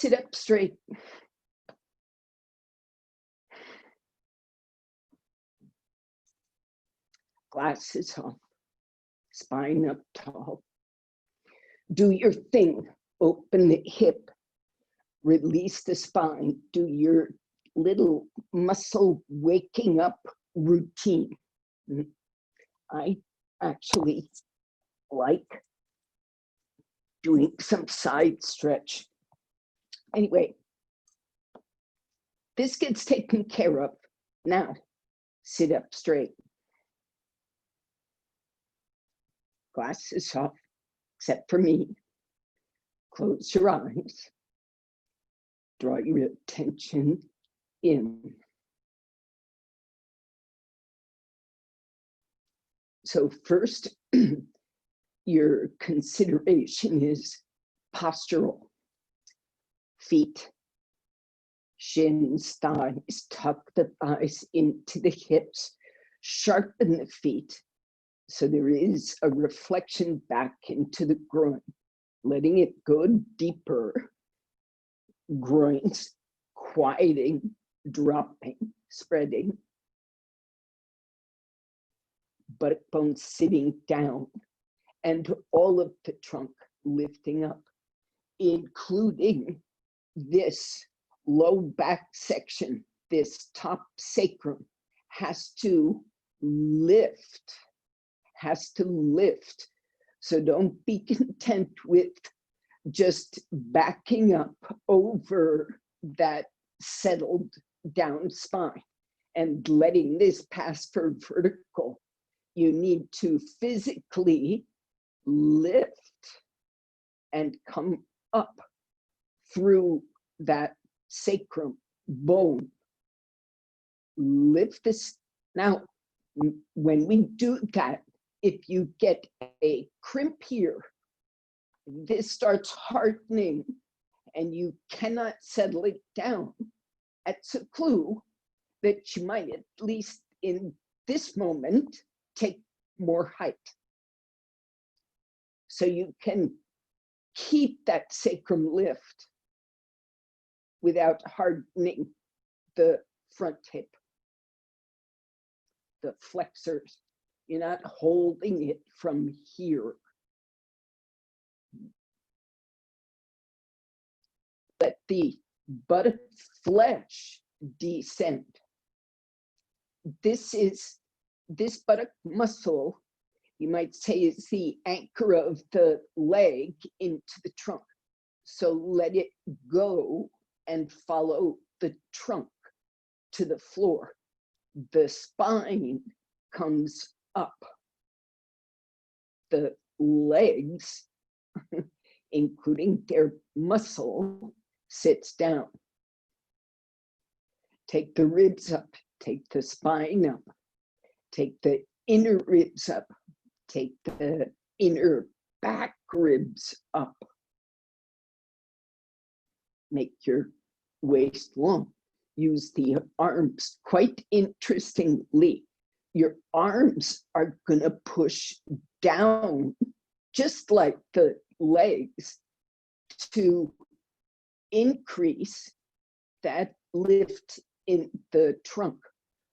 Sit up straight. Glasses off, spine up tall. Do your thing, open the hip, release the spine, do your little muscle waking up routine. I actually like doing some side stretch. Anyway, this gets taken care of. Now, sit up straight. Glasses off, except for me. Close your eyes. Draw your attention in. So first, your consideration is postural. Feet, shins, thighs, tuck the thighs into the hips, sharpen the feet. So there is a reflection back into the groin, letting it go deeper. Groins quieting, dropping, spreading. Buttock bones sitting down, and all of the trunk lifting up, including this low back section, this top sacrum has to lift. So don't be content with just backing up over that settled down spine and letting this pass for vertical. You need to physically lift and come up through that sacrum bone. Lift this. Now, when we do that, if you get a crimp here, this starts hardening and you cannot settle it down. That's a clue that you might, at least in this moment, take more height. So you can keep that sacrum lift without hardening the front hip, the flexors. You're not holding it from here. Let the buttock flesh descend. This buttock muscle, you might say, is the anchor of the leg into the trunk. So let it go and follow the trunk to the floor. The spine comes up. The legs, including their muscle, sits down. Take the ribs up, take the spine up, take the inner ribs up, take the inner back ribs up. Make your waist long. Use the arms. Quite interestingly, your arms are going to push down, just like the legs, to increase that lift in the trunk.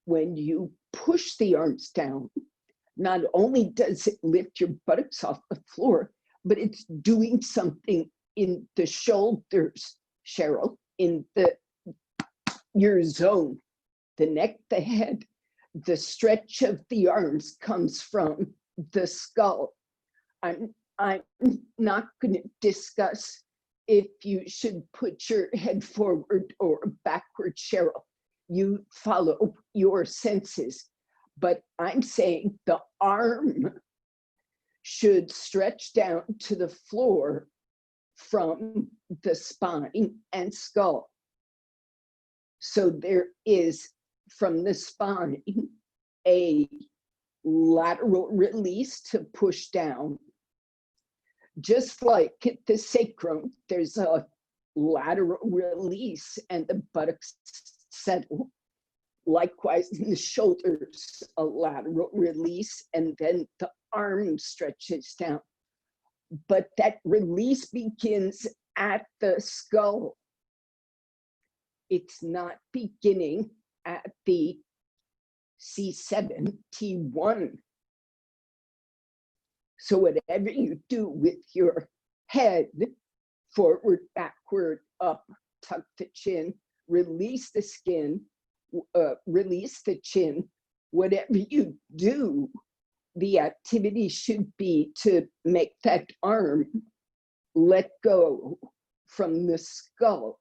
When you push the arms down, not only does it lift your buttocks off the floor, but it's doing something in the shoulders, Cheryl, in your zone, the neck, the head. The stretch of the arms comes from the skull. I'm not going to discuss if you should put your head forward or backward, Cheryl. You follow your senses. But I'm saying the arm should stretch down to the floor from the spine and skull. So there is, from the spine, a lateral release to push down. Just like at the sacrum, there's a lateral release and the buttocks settle. Likewise, in the shoulders, a lateral release, and then the arm stretches down. But that release begins at the skull. It's not beginning at the C7, T1. So whatever you do with your head, forward, backward, up, tuck the chin, release the skin, release the chin, whatever you do, the activity should be to make that arm let go from the skull.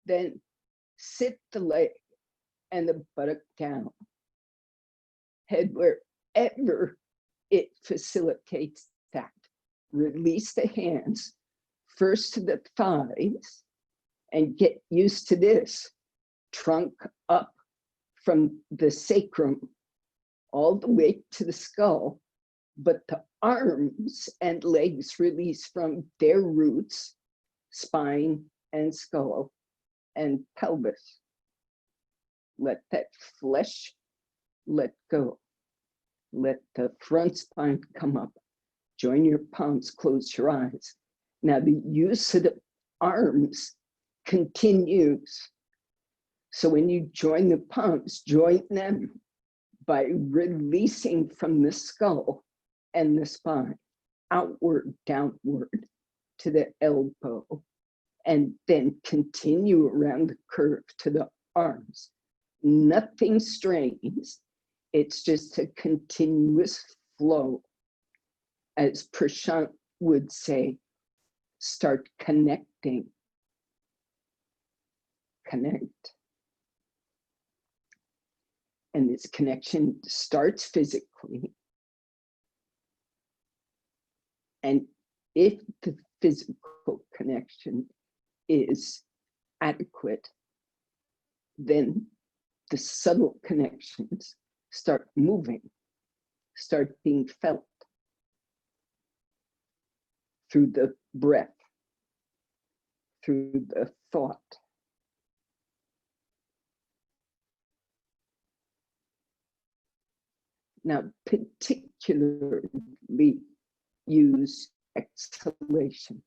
Then sit the leg and the buttock down. Head wherever it facilitates that. Release the hands first to the thighs and get used to this. Trunk up from the sacrum all the way to the skull, but the arms and legs release from their roots, spine and skull and pelvis. Let that flesh let go. Let the front spine come up. Join your palms, close your eyes. Now the use of the arms continues. So when you join the palms, join them by releasing from the skull and the spine, outward, downward to the elbow, and then continue around the curve to the arms. Nothing strains. It's just a continuous flow. As Prashant would say, start connecting. Connect. And this connection starts physically. And if the physical connection is adequate, then the subtle connections start moving, start being felt through the breath, through the thought. Now, particularly use exhalation.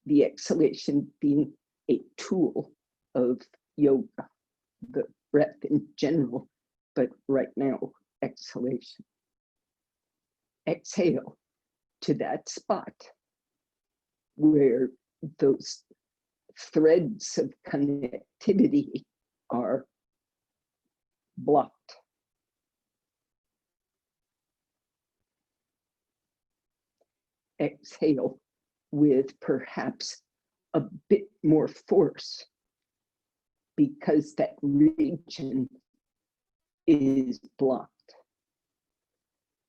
The exhalation being a tool of yoga, the breath in general, but right now, exhalation. Exhale to that spot where those threads of connectivity are blocked. Exhale with perhaps a bit more force because that region is blocked.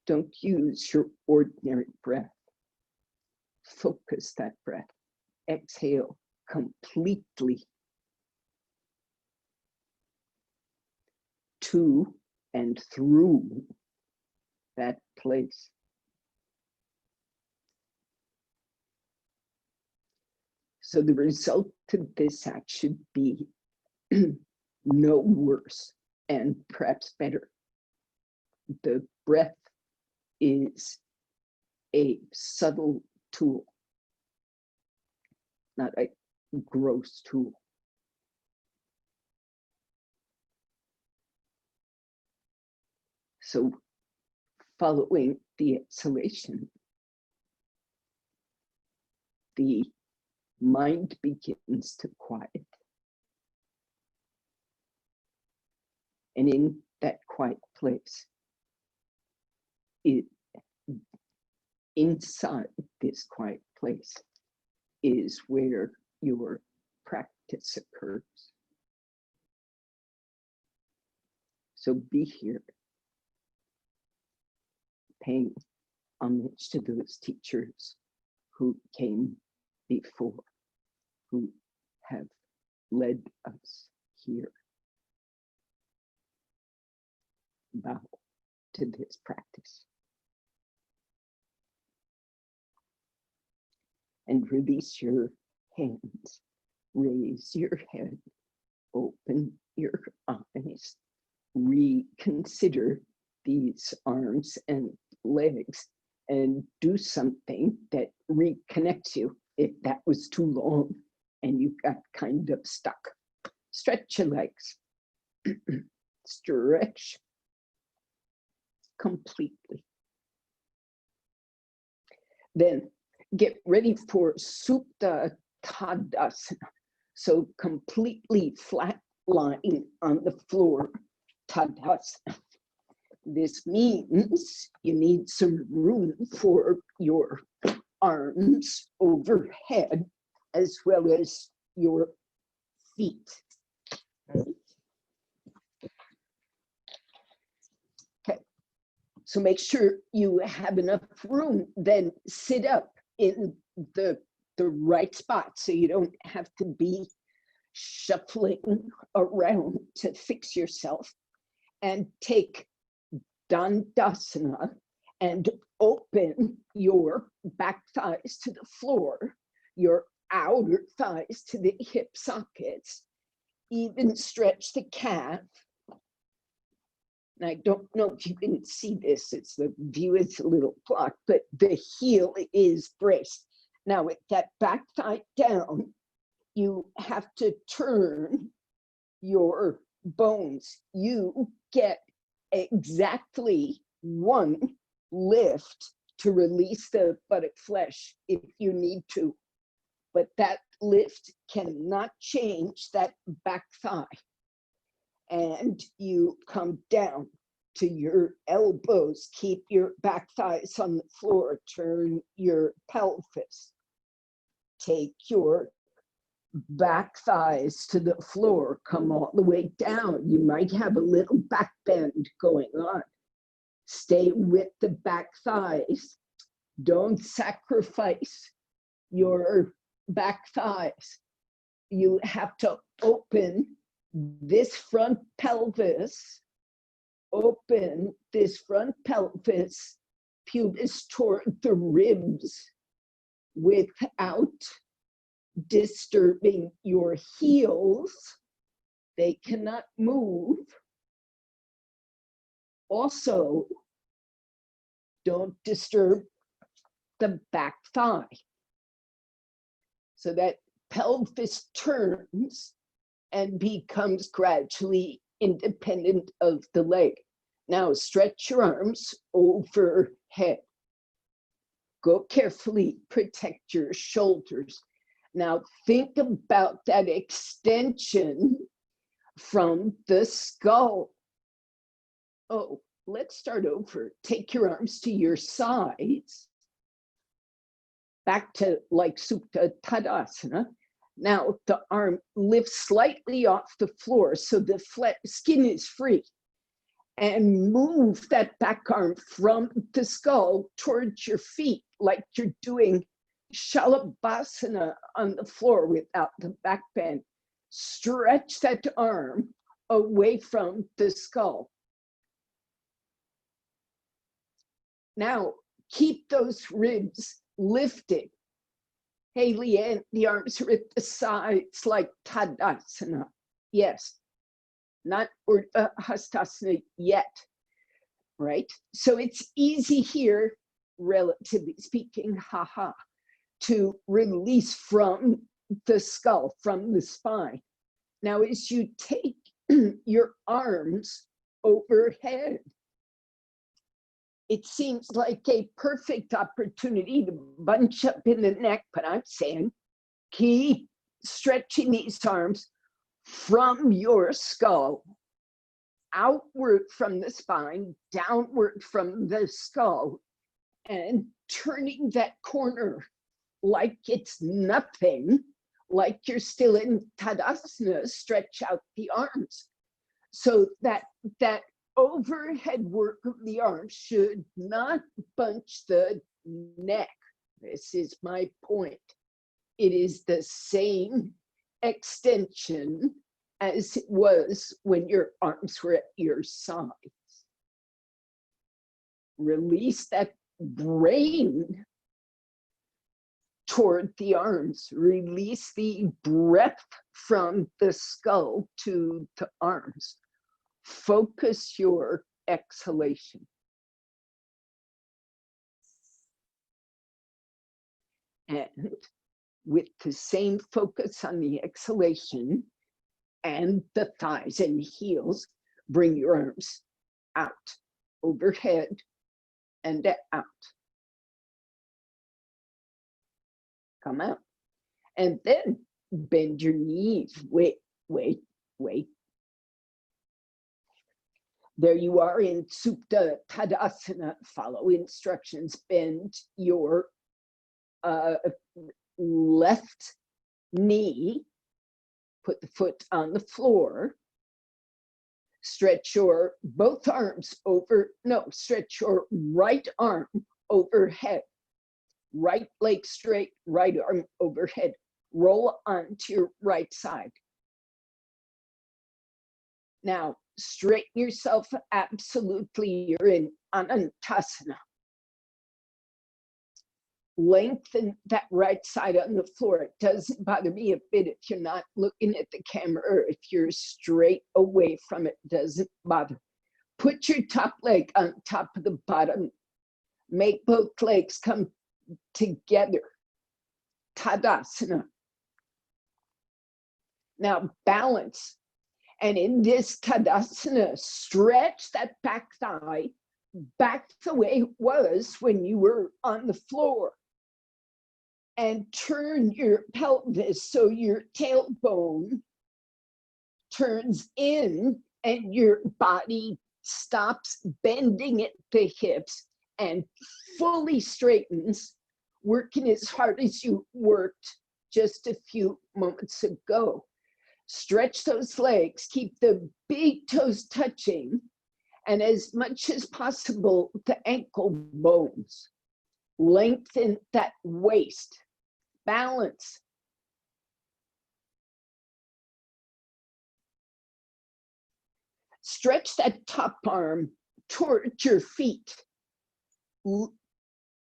Don't use your ordinary breath. Focus that breath. Exhale completely to and through that place. So the result of this act should be no worse and perhaps better. The breath is a subtle tool, not a gross tool. So following the exhalation, the mind begins to quiet. And in that quiet place, inside this quiet place is where your practice occurs. So be here, paying homage to those teachers who came before, who have led us here. Bow to this practice. And release your hands. Raise your head. Open your eyes. Reconsider these arms and legs and do something that reconnects you if that was too long and you got kind of stuck. Stretch your legs. Stretch completely. Then get ready for Supta Tadasana. So completely flat lying on the floor, Tadasana. This means you need some room for your arms overhead as well as your feet. Okay, so make sure you have enough room, then sit up in the right spot so you don't have to be shuffling around to fix yourself, and take Dandasana and open your back thighs to the floor, your outer thighs to the hip sockets, even stretch the calf. And I don't know if you can see this, the view is a little blocked, but the heel is braced. Now with that back thigh down, you have to turn your bones. You get exactly one lift to release the buttock flesh if you need to, but that lift cannot change that back thigh. And you come down to your elbows, keep your back thighs on the floor, turn your pelvis, take your back thighs to the floor, come all the way down. You might have a little back bend going on. Stay with the back thighs. Don't sacrifice your back thighs. You have to open this front pelvis, open this front pelvis, pubis toward the ribs without disturbing your heels. They cannot move. Also, don't disturb the back thigh. So that pelvis turns and becomes gradually independent of the leg. Now stretch your arms overhead. Go carefully, protect your shoulders. Now think about that extension from the skull. Oh, let's start over. Take your arms to your sides. Back to like Supta Tadasana. Now the arm lifts slightly off the floor so the skin is free. And move that back arm from the skull towards your feet like you're doing Shalabhasana on the floor without the back bend. Stretch that arm away from the skull. Now keep those ribs lifted. Hey, Leanne, the arms are at the sides like Tadasana. Yes, not Urdhva Hastasana yet, right? So it's easy here, relatively speaking, to release from the skull, from the spine. Now, as you take your arms overhead, it seems like a perfect opportunity to bunch up in the neck, but I'm saying keep stretching these arms from your skull, outward from the spine, downward from the skull, and turning that corner like it's nothing, like you're still in Tadasana. Stretch out the arms. So that overhead work of the arms should not bunch the neck. This is my point. It is the same extension as it was when your arms were at your sides. Release that brain toward the arms. Release the breath from the skull to the arms. Focus your exhalation. And with the same focus on the exhalation and the thighs and heels, bring your arms out, overhead and out. Come out. And then bend your knees. Wait. There you are in Supta Tadasana. Follow instructions. Bend your left knee. Put the foot on the floor. Stretch your both arms over. No, stretch your right arm overhead. Right leg straight, right arm overhead. Roll onto your right side. Now, straighten yourself absolutely. You're in Anantasana. Lengthen that right side on the floor. It doesn't bother me a bit if you're not looking at the camera, or if you're straight away from it, doesn't bother. Put your top leg on top of the bottom. Make both legs come together. Tadasana. Now balance. And in this Tadasana, stretch that back thigh back the way it was when you were on the floor. And turn your pelvis so your tailbone turns in and your body stops bending at the hips and fully straightens, working as hard as you worked just a few moments ago. Stretch those legs, keep the big toes touching, and as much as possible, the ankle bones. Lengthen that waist. Balance. Stretch that top arm towards your feet,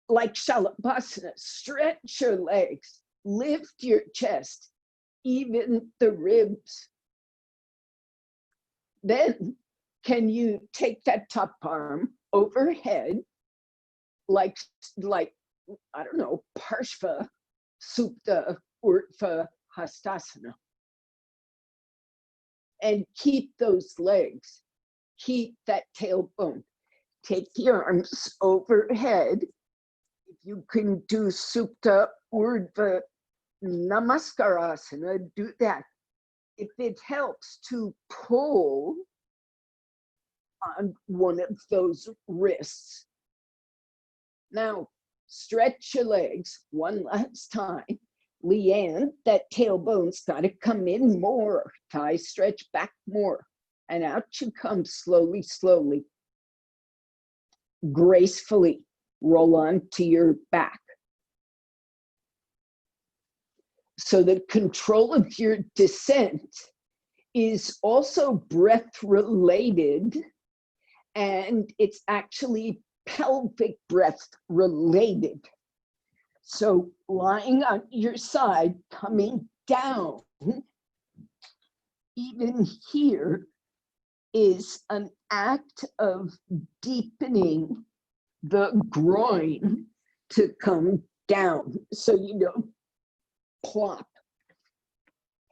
like Shalabhasana. Stretch your legs, lift your chest, even the ribs. Then, can you take that top arm overhead, like I don't know, Parshva, Supta, Urdhva, Hastasana. And keep those legs, keep that tailbone. Take the arms overhead. If you can do Supta, Urdhva, Namaskarasana, do that. If it helps to pull on one of those wrists. Now, stretch your legs one last time. Leanne, that tailbone's got to come in more. Thighs stretch back more. And out you come slowly, slowly. Gracefully roll onto your back. So the control of your descent is also breath related, and it's actually pelvic breath related. So lying on your side, coming down, even here, is an act of deepening the groin to come down, so you don't plop.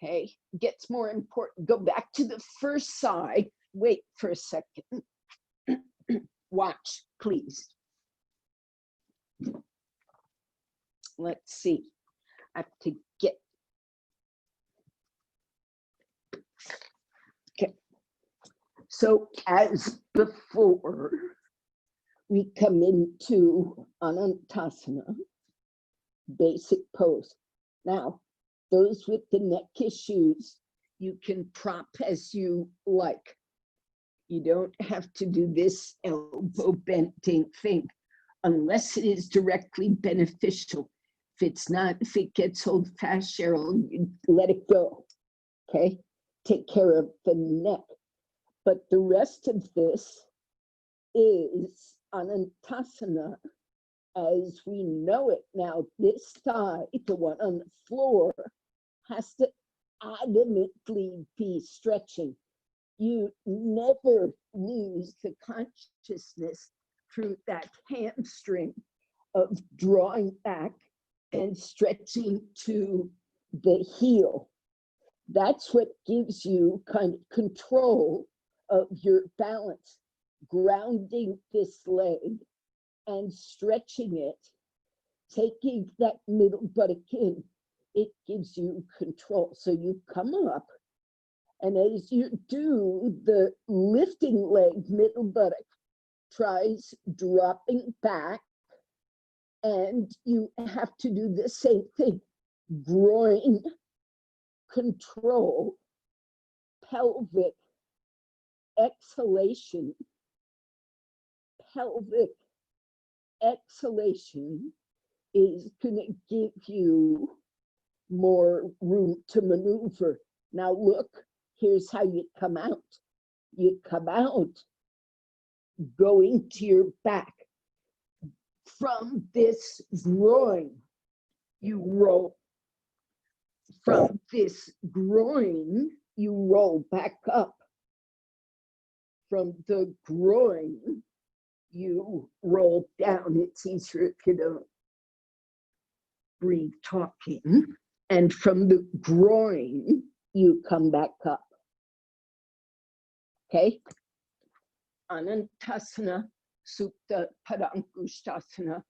Okay, gets more important. Go back to the first side. Wait for a second. Watch, please. Let's see. I have to get. Okay. So as before, we come into Anantasana, basic pose. Now, those with the neck issues, you can prop as you like. You don't have to do this elbow bending thing unless it is directly beneficial. If it's not, if it gets old fast, Cheryl, you let it go. Okay? Take care of the neck. But the rest of this is Anantasana as we know it. Now, this thigh, the one on the floor, has to adamantly be stretching. You never lose the consciousness through that hamstring of drawing back and stretching to the heel. That's what gives you kind of control of your balance, grounding this leg and stretching it, taking that middle buttock in, it gives you control. So you come up, and as you do the lifting leg, middle buttock tries dropping back, and you have to do the same thing. Groin, control, pelvic, exhalation, pelvic, exhalation is going to give you more room to maneuver. Now look, here's how you come out. You come out going to your back. From this groin, you roll. From this groin, you roll back up. From the groin, you roll down. It's easier if you don't breathe talking. And from the groin, you come back up. Okay? Anantasana, Supta Padankushtasana,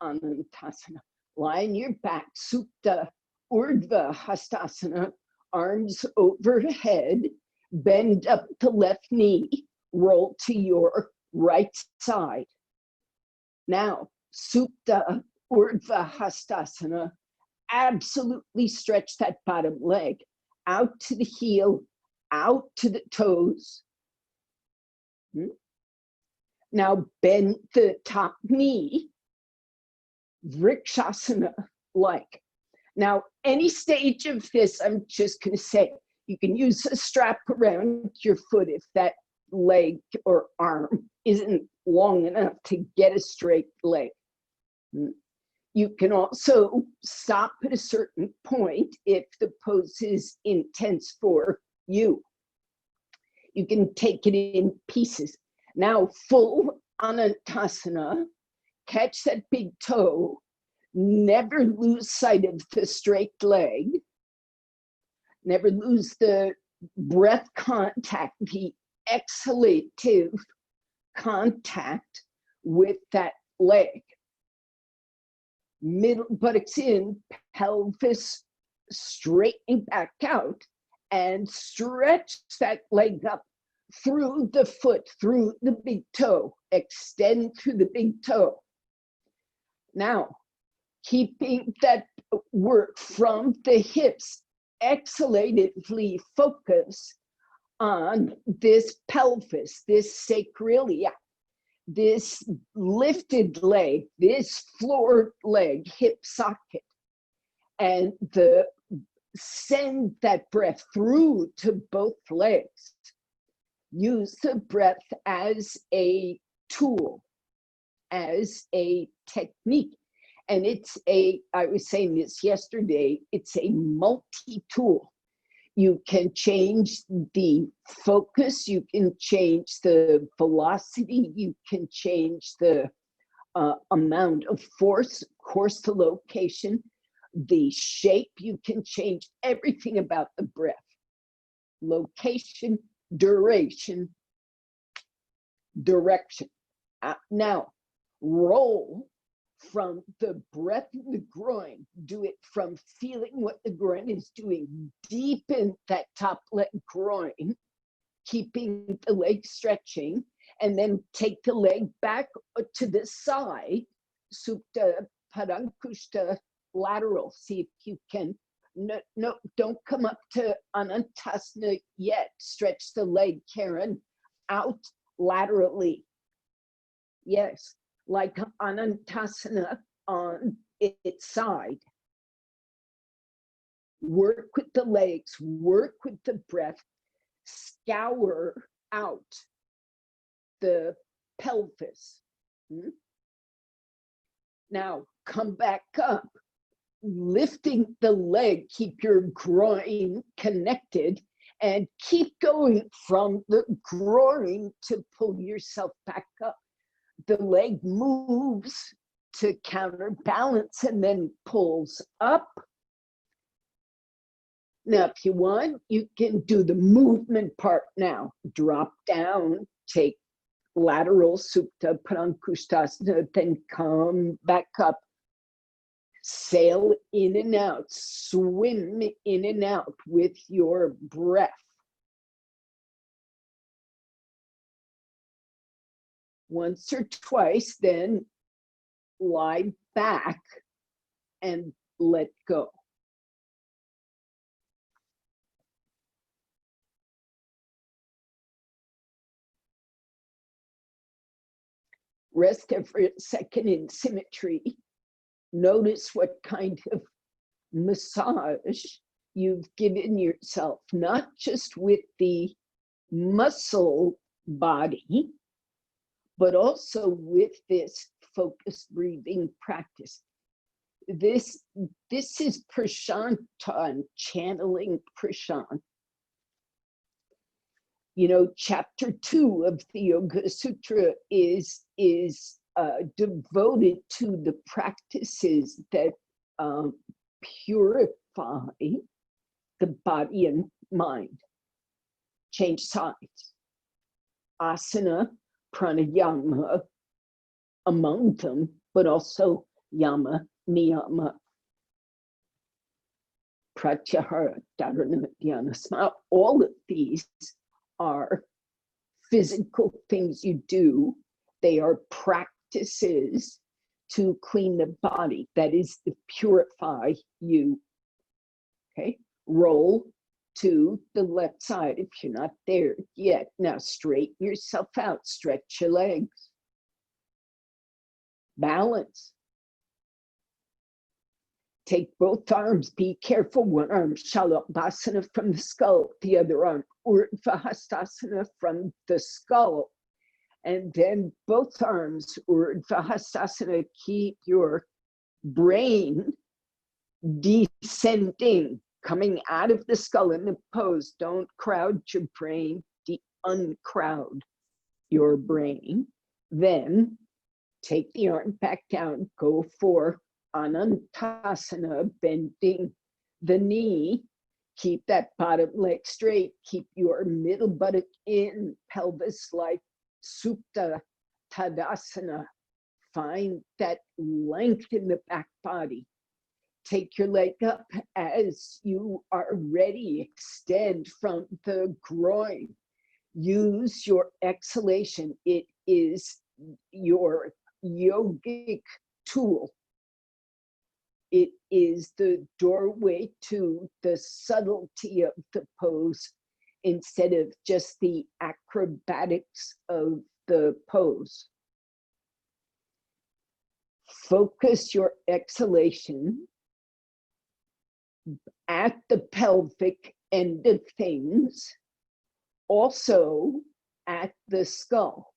Anantasana. Lie on your back, Supta Urdhva Hastasana, arms overhead, bend up the left knee, roll to your right side. Now, Supta Urdhva Hastasana, absolutely stretch that bottom leg out to the heel, out to the toes. Now bend the top knee, Vrikshasana like. Now, any stage of this, I'm just going to say, you can use a strap around your foot if that leg or arm isn't long enough to get a straight leg. You can also stop at a certain point if the pose is intense for you. You can take it in pieces. Now, full Anantasana, catch that big toe, never lose sight of the straight leg, never lose the breath contact, the exhalative contact with that leg. Middle buttocks in, pelvis straightening back out, and stretch that leg up through the foot, through the big toe, extend through the big toe. Now, keeping that work from the hips, exhalatively focus on this pelvis, this sacroiliac, this lifted leg, this floored leg, hip socket, and send that breath through to both legs. Use the breath as a tool, as a technique. And I was saying this yesterday, it's a multi-tool. You can change the focus, you can change the velocity, you can change the amount of force, of course, the location, the shape, you can change everything about the breath. Location, duration, direction. Now, roll from the breath in the groin. Do it from feeling what the groin is doing. Deepen that top leg groin, keeping the leg stretching, and then take the leg back to the side, Supta Padankushta lateral. See if you can. No, don't come up to Anantasana yet. Stretch the leg, Karen, out laterally. Yes, like Anantasana on its side. Work with the legs, work with the breath, scour out the pelvis. Now, come back up, lifting the leg, keep your groin connected, and keep going from the groin to pull yourself back up. The leg moves to counterbalance and then pulls up. Now, if you want, you can do the movement part now. Drop down, take lateral supta parankushtasana, then come back up. Sail in and out, swim in and out with your breath. Once or twice, then lie back and let go. Rest every second in symmetry. Notice what kind of massage you've given yourself, not just with the muscle body, but also with this focused breathing practice. This is Prashantan, channeling Prashant. You know, chapter 2 of the Yoga Sutra is devoted to the practices that purify the body and mind. Change sides. Asana, pranayama among them, but also yama, niyama, pratyahara, dharana, dhyana, sama. All of these are physical things you do. They are practices to clean the body, that is to purify you. Okay, roll to the left side if you're not there yet. Now straighten yourself out, stretch your legs. Balance. Take both arms, be careful, one arm Shalabhasana from the skull, the other arm Urdhva from the skull. And then both arms Urdhva, keep your brain descending, coming out of the skull in the pose. Don't crowd your brain, uncrowd your brain. Then take the arm back down, go for Anantasana, bending the knee. Keep that bottom leg straight. Keep your middle buttock in, pelvis like Supta Tadasana. Find that length in the back body. Take your leg up as you are ready. Extend from the groin. Use your exhalation. It is your yogic tool. It is the doorway to the subtlety of the pose instead of just the acrobatics of the pose. Focus your exhalation at the pelvic end of things, also at the skull.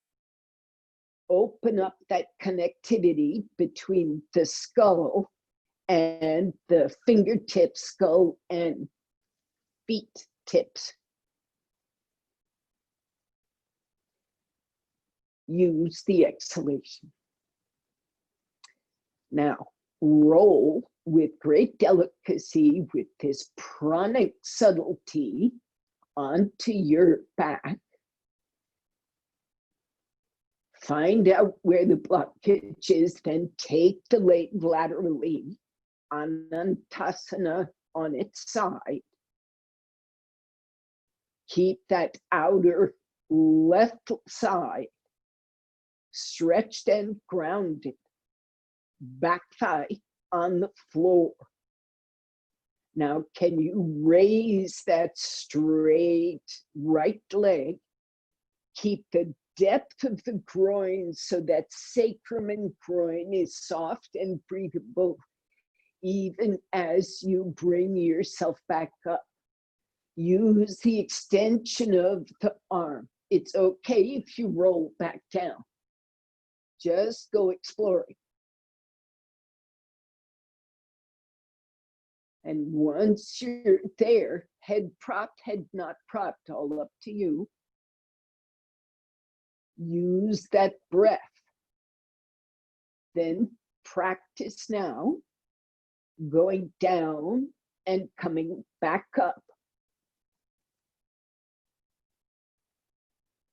Open up that connectivity between the skull and the fingertips, skull and feet tips. Use the exhalation. Now, roll with great delicacy with this pranic subtlety onto your back. Find out where the blockage is, then take the leg laterally, Anantasana on its side. Keep that outer left side stretched and grounded. Back thigh on the floor. Now, can you raise that straight right leg? Keep the depth of the groin so that sacrum and groin is soft and breathable, even as you bring yourself back up. Use the extension of the arm. It's okay if you roll back down. Just go exploring. And once you're there, head propped, head not propped, all up to you. Use that breath. Then practice now going down and coming back up.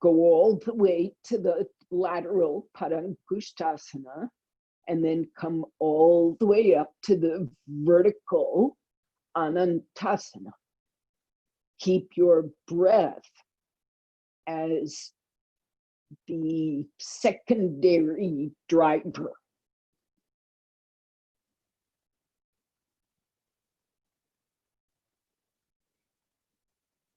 Go all the way to the lateral Padangusthasana, and then come all the way up to the vertical Anantasana. Keep your breath as the secondary driver.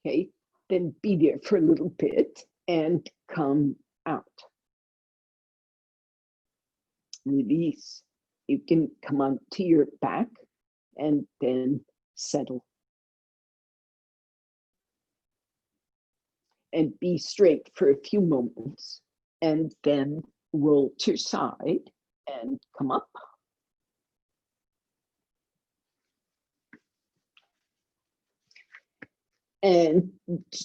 Okay, then be there for a little bit and come out. Release. You can come onto your back and then settle. And be straight for a few moments, and then roll to your side and come up. And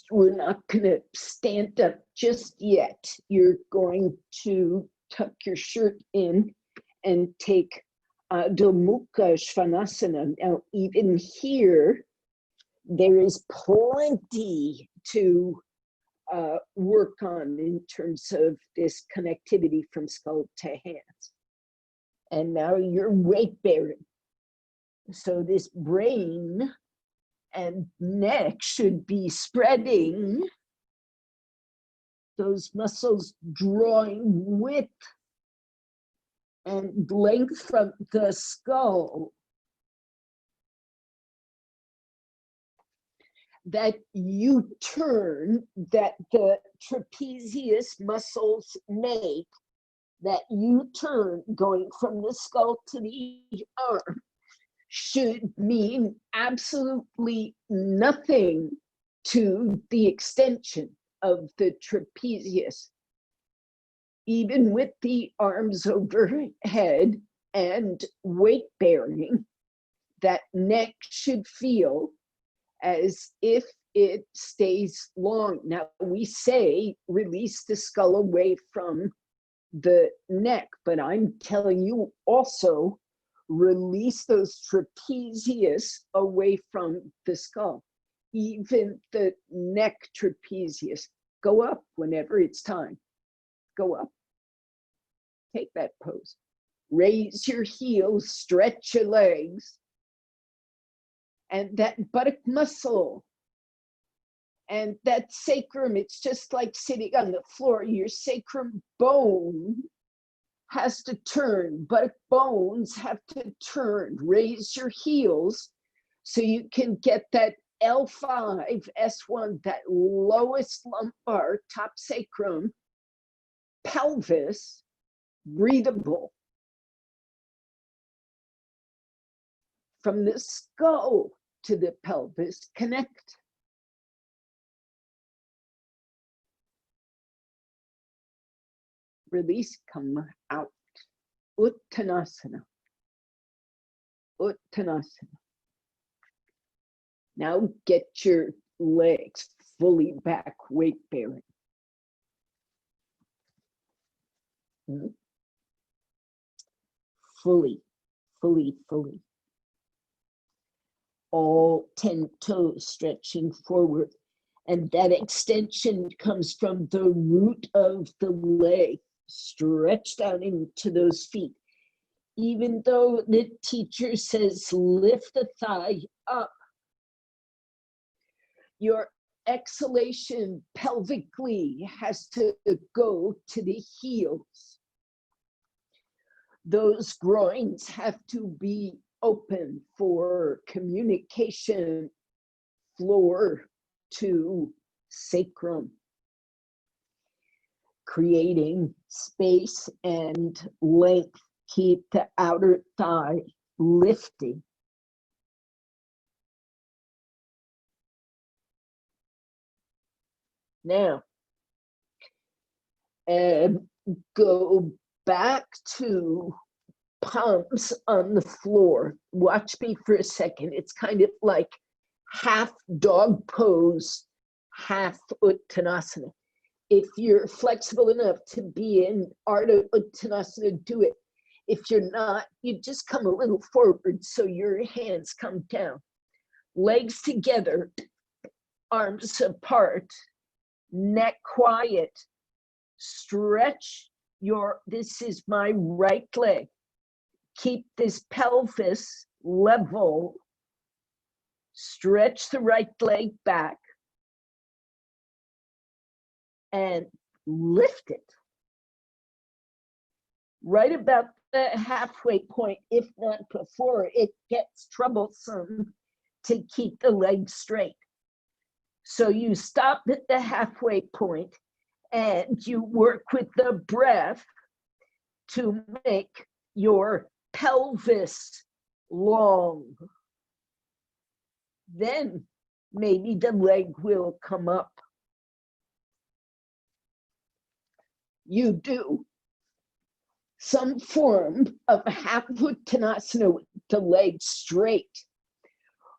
we're not going to stand up just yet. You're going to tuck your shirt in and take Adho Mukha Svanasana. Now, even here, there is plenty to work on in terms of this connectivity from skull to hands. And now you're weight bearing. So this brain and neck should be spreading, those muscles drawing width and length from the skull. That U-turn that the trapezius muscles make, that U-turn going from the skull to the arm, should mean absolutely nothing to the extension of the trapezius. Even with the arms overhead and weight bearing, that neck should feel as if it stays long. Now, we say release the skull away from the neck, but I'm telling you also release those trapezius away from the skull. Even the neck trapezius. Go up whenever it's time. Go up. Take that pose. Raise your heels, stretch your legs. And that buttock muscle and that sacrum, it's just like sitting on the floor. Your sacrum bone has to turn, buttock bones have to turn. Raise your heels so you can get that L5, S1, that lowest lumbar, top sacrum, pelvis, breathable. From the skull to the pelvis, connect. Release, come out. Uttanasana. Uttanasana. Now get your legs fully back, weight bearing. Fully, fully, fully. All 10 toes stretching forward. And that extension comes from the root of the leg, stretched out into those feet. Even though the teacher says lift the thigh up, your exhalation pelvically has to go to the heels. Those groins have to be open for communication, floor to sacrum, creating space and length. Keep the outer thigh lifting. Now, go back to palms on the floor. Watch me for a second. It's kind of like half dog pose, half Uttanasana. If you're flexible enough to be in Ardha Uttanasana, do it. If you're not, you just come a little forward so your hands come down. Legs together, arms apart, neck quiet. Stretch this is my right leg. Keep this pelvis level. Stretch the right leg back and lift it. Right about the halfway point, if not before, it gets troublesome to keep the leg straight. So you stop at the halfway point and you work with the breath to make your pelvis long. Then maybe the leg will come up. You do some form of half Uttanasana with the leg straight.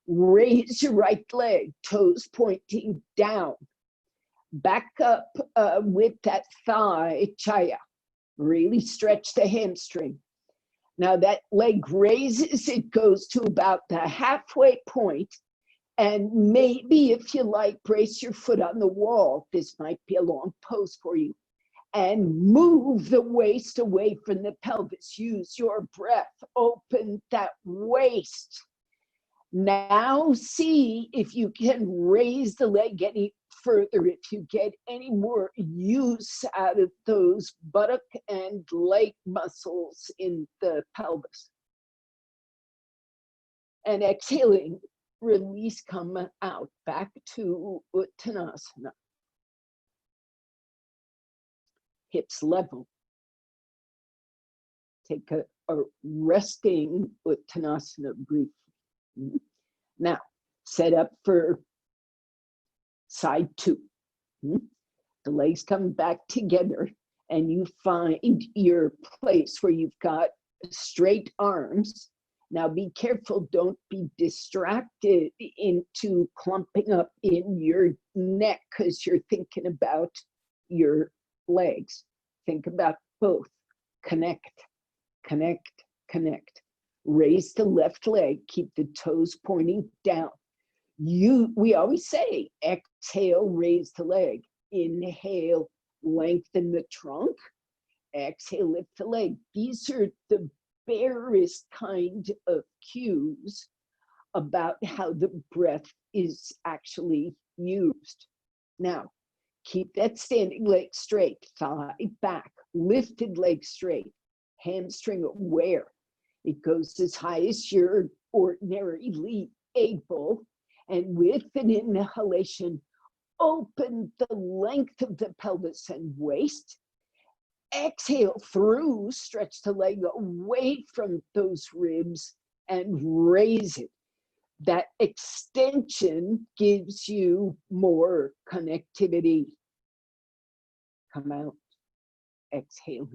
Raise your right leg, toes pointing down. Back up with that thigh, chaya. Really stretch the hamstring. Now that leg raises, it goes to about the halfway point, and maybe if you like, brace your foot on the wall. This might be a long pose for you. And move the waist away from the pelvis. Use your breath, open that waist. Now see if you can raise the leg any further, if you get any more use out of those buttock and leg muscles in the pelvis. And exhaling, release, come out, back to Uttanasana. Hips level. Take a resting Uttanasana briefly. Now, set up for side two. The legs come back together and you find your place where you've got straight arms. Now be careful, don't be distracted into clumping up in your neck because you're thinking about your legs. Think about both. Connect, connect, connect. Raise the left leg, keep the toes pointing down. We always say, exhale, raise the leg. Inhale, lengthen the trunk. Exhale, lift the leg. These are the barest kind of cues about how the breath is actually used. Now, keep that standing leg straight, thigh back, lifted leg straight, hamstring aware. It goes as high as you're ordinarily able. And with an inhalation, open the length of the pelvis and waist. Exhale through, stretch the leg away from those ribs and raise it. That extension gives you more connectivity. Come out, exhale.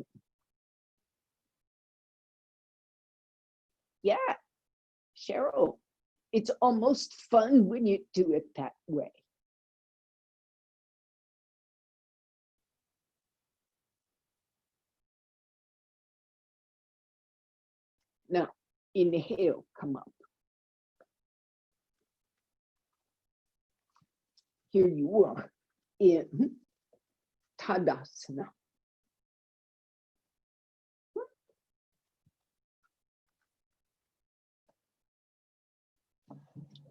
Yeah, Cheryl, it's almost fun when you do it that way. Now, inhale, come up. Here you are in Tadasana.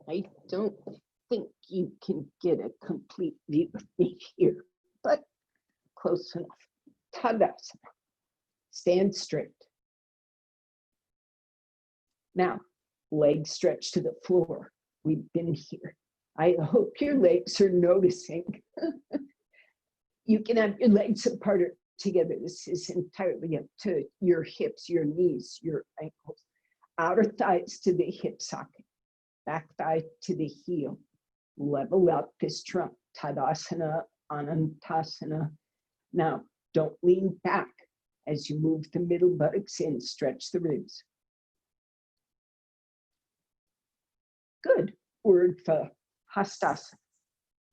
I don't think you can get a complete view of me here, but close enough. Tadasana. Stand straight. Now, legs stretch to the floor. We've been here. I hope your legs are noticing. You can have your legs apart or together. This is entirely up to your hips, your knees, your ankles. Outer thighs to the hip socket. Back thigh to the heel. Level out this trunk. Tadasana, Anantasana. Now, don't lean back. As you move the middle buttocks in, stretch the ribs. Good. Urdhva Hastasana.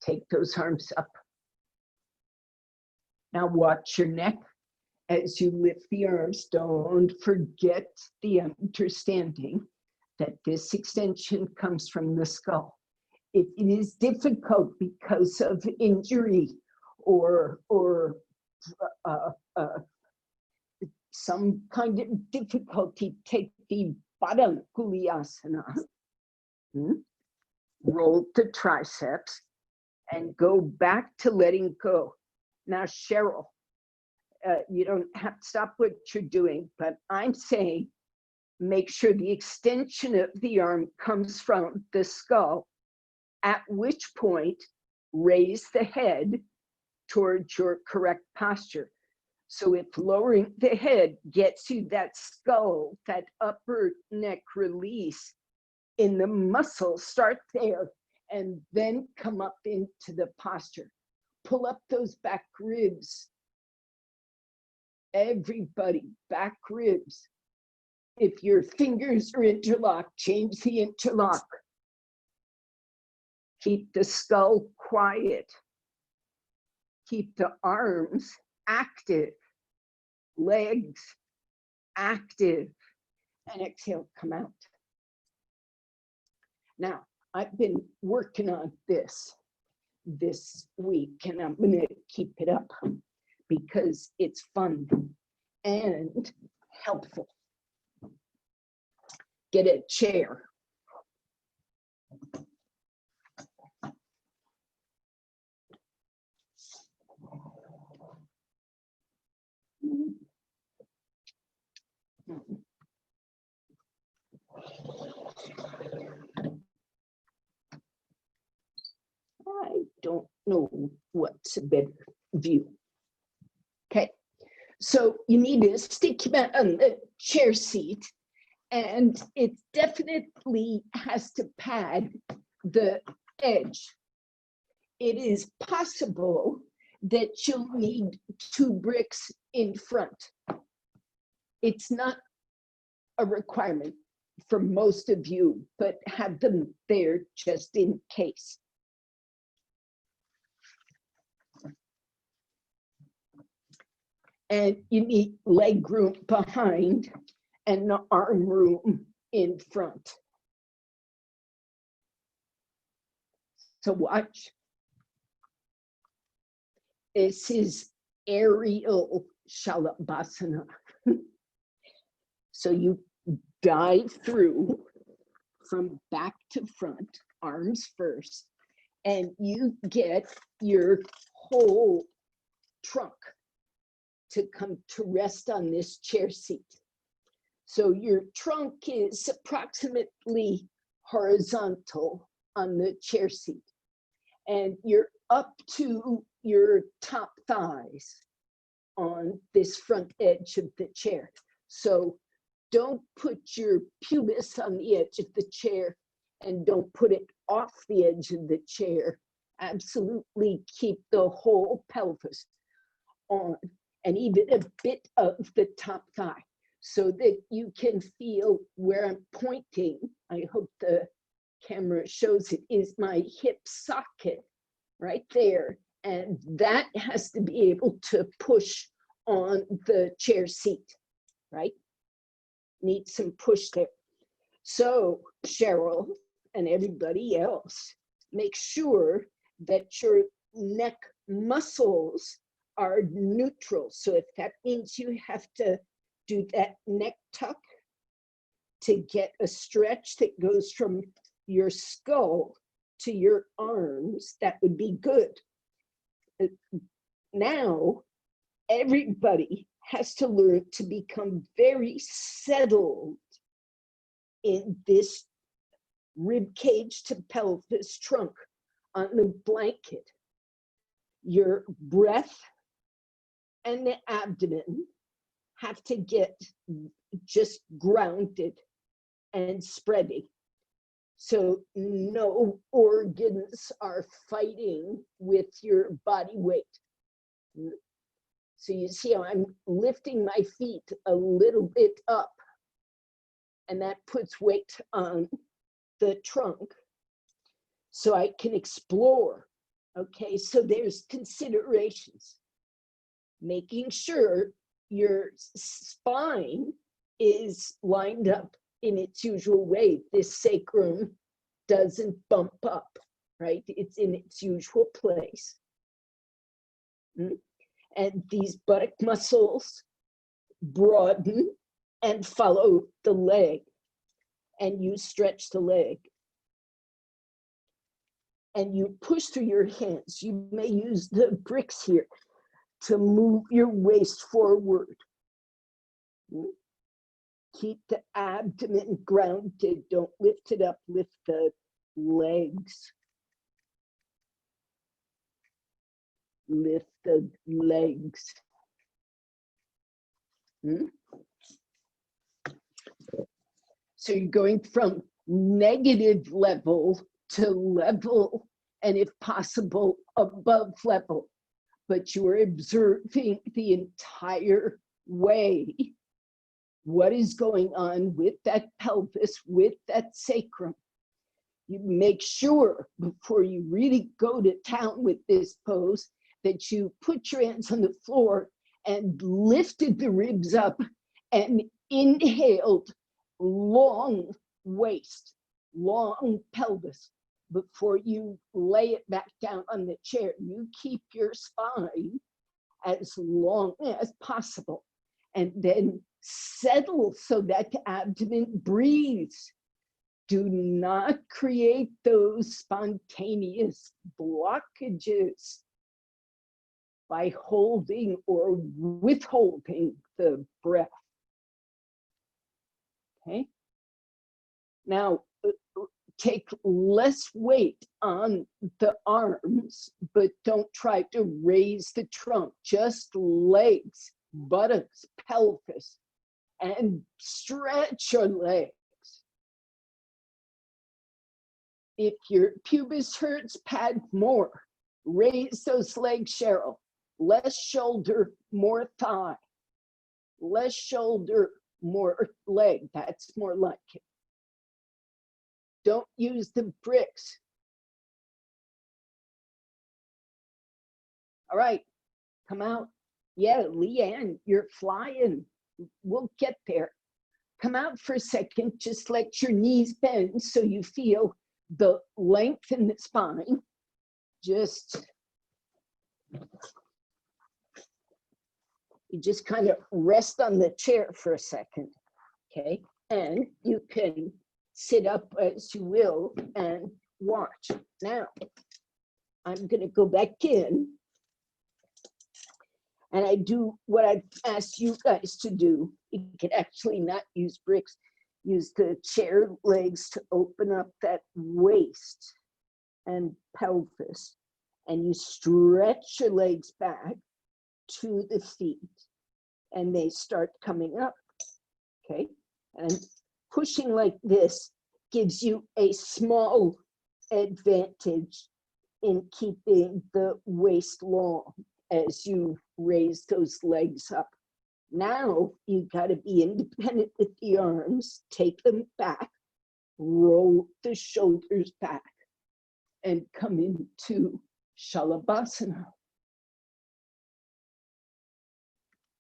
Take those arms up. Now watch your neck As you lift the arms, don't forget the understanding that this extension comes from the skull. It is difficult because of injury or some kind of difficulty. Take the Badankuliasana, roll the triceps, and go back to letting go. Now, Cheryl, you don't have to stop what you're doing, but I'm saying make sure the extension of the arm comes from the skull, at which point raise the head towards your correct posture. So if lowering the head gets you that skull, that upper neck release in the muscle, start there and then come up into the posture. Pull up those back ribs. Everybody, back ribs. If your fingers are interlocked, change the interlock. Keep the skull quiet. Keep the arms active, legs active, and exhale, come out. Now, I've been working on this week, and I'm going to keep it up because it's fun and helpful. Get a chair. I don't know what's a better view. Okay, so you need to stick your mat on the chair seat, and it definitely has to pad the edge. It is possible that you'll need 2 bricks in front. It's not a requirement for most of you, but have them there just in case. And you need leg room behind and the arm room in front. So watch. This is aerial Shalabhasana. So you dive through from back to front, arms first, and you get your whole trunk to come to rest on this chair seat. So your trunk is approximately horizontal on the chair seat, and you're up to your top thighs on this front edge of the chair. So don't put your pubis on the edge of the chair, and don't put it off the edge of the chair. Absolutely keep the whole pelvis on, and even a bit of the top thigh, so that you can feel where I'm pointing. I hope the camera shows it, is my hip socket right there. And that has to be able to push on the chair seat, right? Need some push there. So Cheryl and everybody else, make sure that your neck muscles are neutral. So if that means you have to do that neck tuck to get a stretch that goes from your skull to your arms, that would be good. Now, everybody has to learn to become very settled in this rib cage to pelvis trunk on the blanket. Your breath and the abdomen have to get just grounded and spreading. So no organs are fighting with your body weight. So you see how I'm lifting my feet a little bit up, and that puts weight on the trunk so I can explore. Okay, so there's considerations. Making sure your spine is lined up in its usual way. This sacrum doesn't bump up, right? It's in its usual place. And these buttock muscles broaden and follow the leg, and you stretch the leg. And you push through your hands. You may use the bricks here to move your waist forward. Keep the abdomen grounded. Don't lift it up, lift the legs. Lift the legs. So you're going from negative level to level, and if possible, above level. But you are observing the entire way what is going on with that pelvis, with that sacrum. You make sure before you really go to town with this pose that you put your hands on the floor and lifted the ribs up and inhaled long waist, long pelvis. Before you lay it back down on the chair, you keep your spine as long as possible, and then settle so that the abdomen breathes. Do not create those spontaneous blockages by holding or withholding the breath. Okay. Now, take less weight on the arms, but don't try to raise the trunk, just legs, buttocks, pelvis, and stretch your legs. If your pubis hurts, pad more. Raise those legs, Cheryl. Less shoulder, more thigh. Less shoulder, more leg. That's more like it. Don't use the bricks. All right, come out. Yeah, Leanne, you're flying. We'll get there. Come out for a second. Just let your knees bend so you feel the length in the spine. Just, you just kind of rest on the chair for a second, okay? And you can sit up as you will and watch. Now, I'm going to go back in, and I do what I've asked you guys to do. You can actually not use bricks. Use the chair legs to open up that waist and pelvis. And you stretch your legs back to the feet, and they start coming up, okay? And pushing like this gives you a small advantage in keeping the waist long as you raise those legs up. Now you got to be independent with the arms, take them back, roll the shoulders back, and come into Shalabhasana.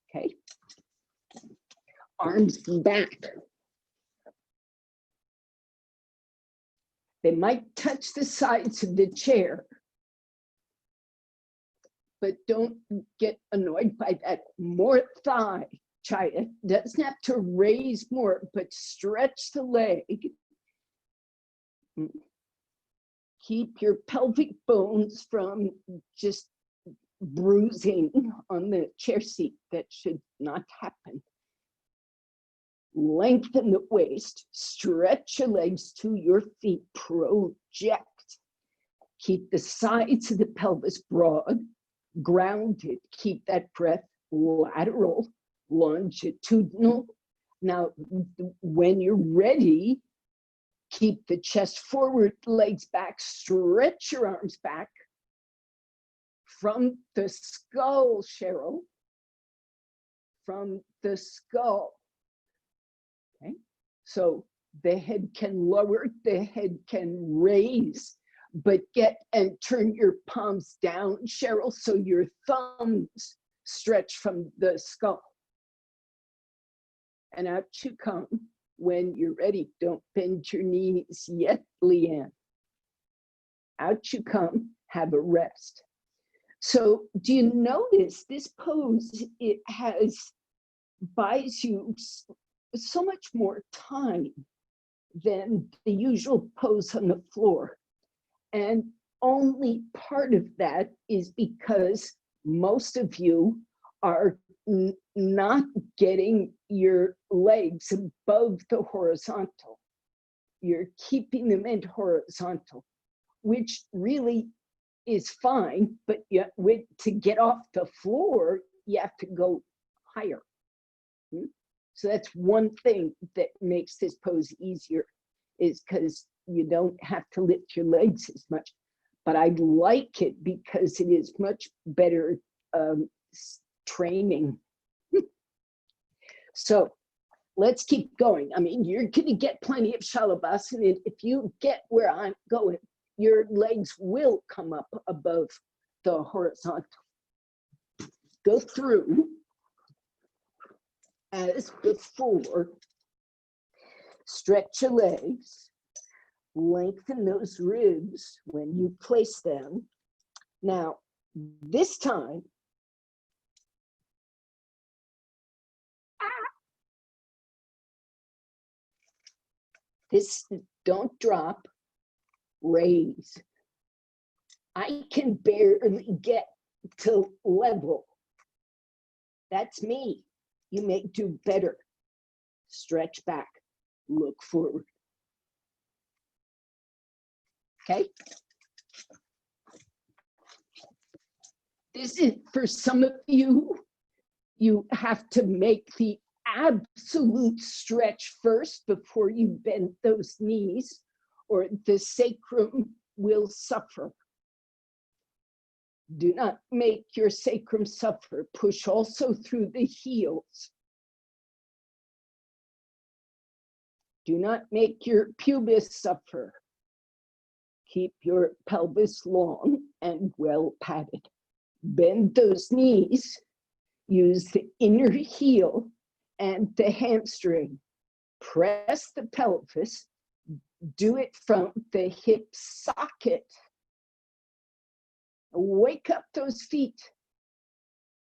Okay. Arms back. They might touch the sides of the chair, but don't get annoyed by that. More thigh. Try it. Doesn't have to raise more, but stretch the leg. Keep your pelvic bones from just bruising on the chair seat. That should not happen. Lengthen the waist, stretch your legs to your feet, project. Keep the sides of the pelvis broad, grounded. Keep that breath lateral, longitudinal. Now, when you're ready, keep the chest forward, legs back, stretch your arms back from the skull, Cheryl, from the skull. Okay, so the head can lower, the head can raise, but get and turn your palms down, Cheryl, so your thumbs stretch from the skull. and out you come. When you're ready, don't bend your knees yet, Leanne. Out you come, have a rest. So do you notice this pose, it buys you so much more time than the usual pose on the floor. And only part of that is because most of you are not getting your legs above the horizontal. You're keeping them in horizontal, which really is fine, but to get off the floor, you have to go higher. So that's one thing that makes this pose easier, is because you don't have to lift your legs as much. But I like it because it is much better training. So let's keep going. I mean, you're going to get plenty of Shalabhasana. If you get where I'm going, your legs will come up above the horizontal. Go through as before. Stretch your legs. Lengthen those ribs when you place them. Now, this time, don't drop, raise. I can barely get to level. That's me. You may do better. Stretch back, look forward. Okay. This is for some of you, you have to make the absolute stretch first before you bend those knees, or the sacrum will suffer. Do not make your sacrum suffer. Push also through the heels. Do not make your pubis suffer. Keep your pelvis long and well padded. Bend those knees. Use the inner heel and the hamstring. Press the pelvis. Do it from the hip socket. Wake up those feet.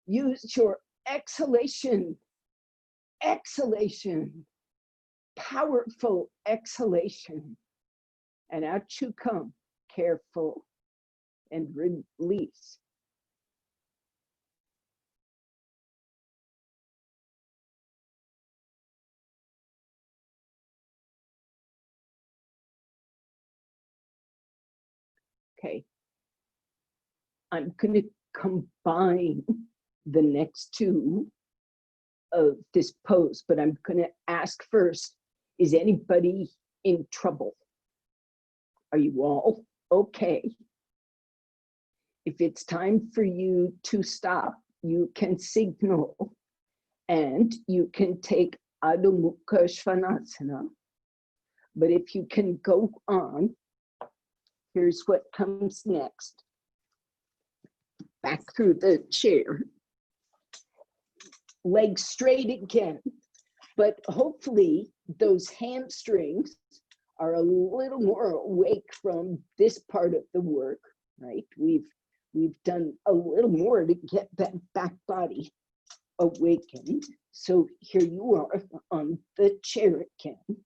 Use your exhalation. Exhalation. Powerful exhalation. And out you come, careful, and release. Okay. I'm going to combine the next two of this pose, but I'm going to ask first, is anybody in trouble? Are you all okay? If it's time for you to stop, you can signal and you can take Adho Mukha Svanasana. But if you can go on, here's what comes next. Back through the chair. Legs straight again, but hopefully those hamstrings are a little more awake from this part of the work, right? We've done a little more to get that back body awakened. So here you are on the chair again.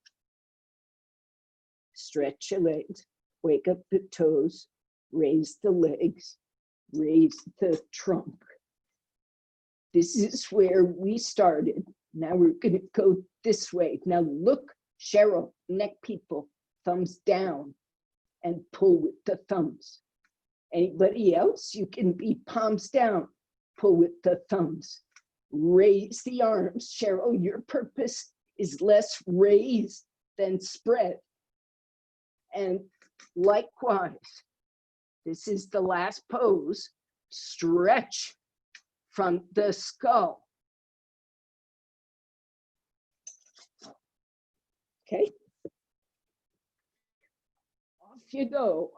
Stretch your legs, wake up the toes, raise the legs, raise the trunk. This is where we started. Now we're going to go this way. Now look, Cheryl, neck people, thumbs down and pull with the thumbs. Anybody else? You can be palms down, pull with the thumbs. Raise the arms. Cheryl, your purpose is less raise than spread. And likewise, this is the last pose. Stretch from the skull. Okay. Off you go.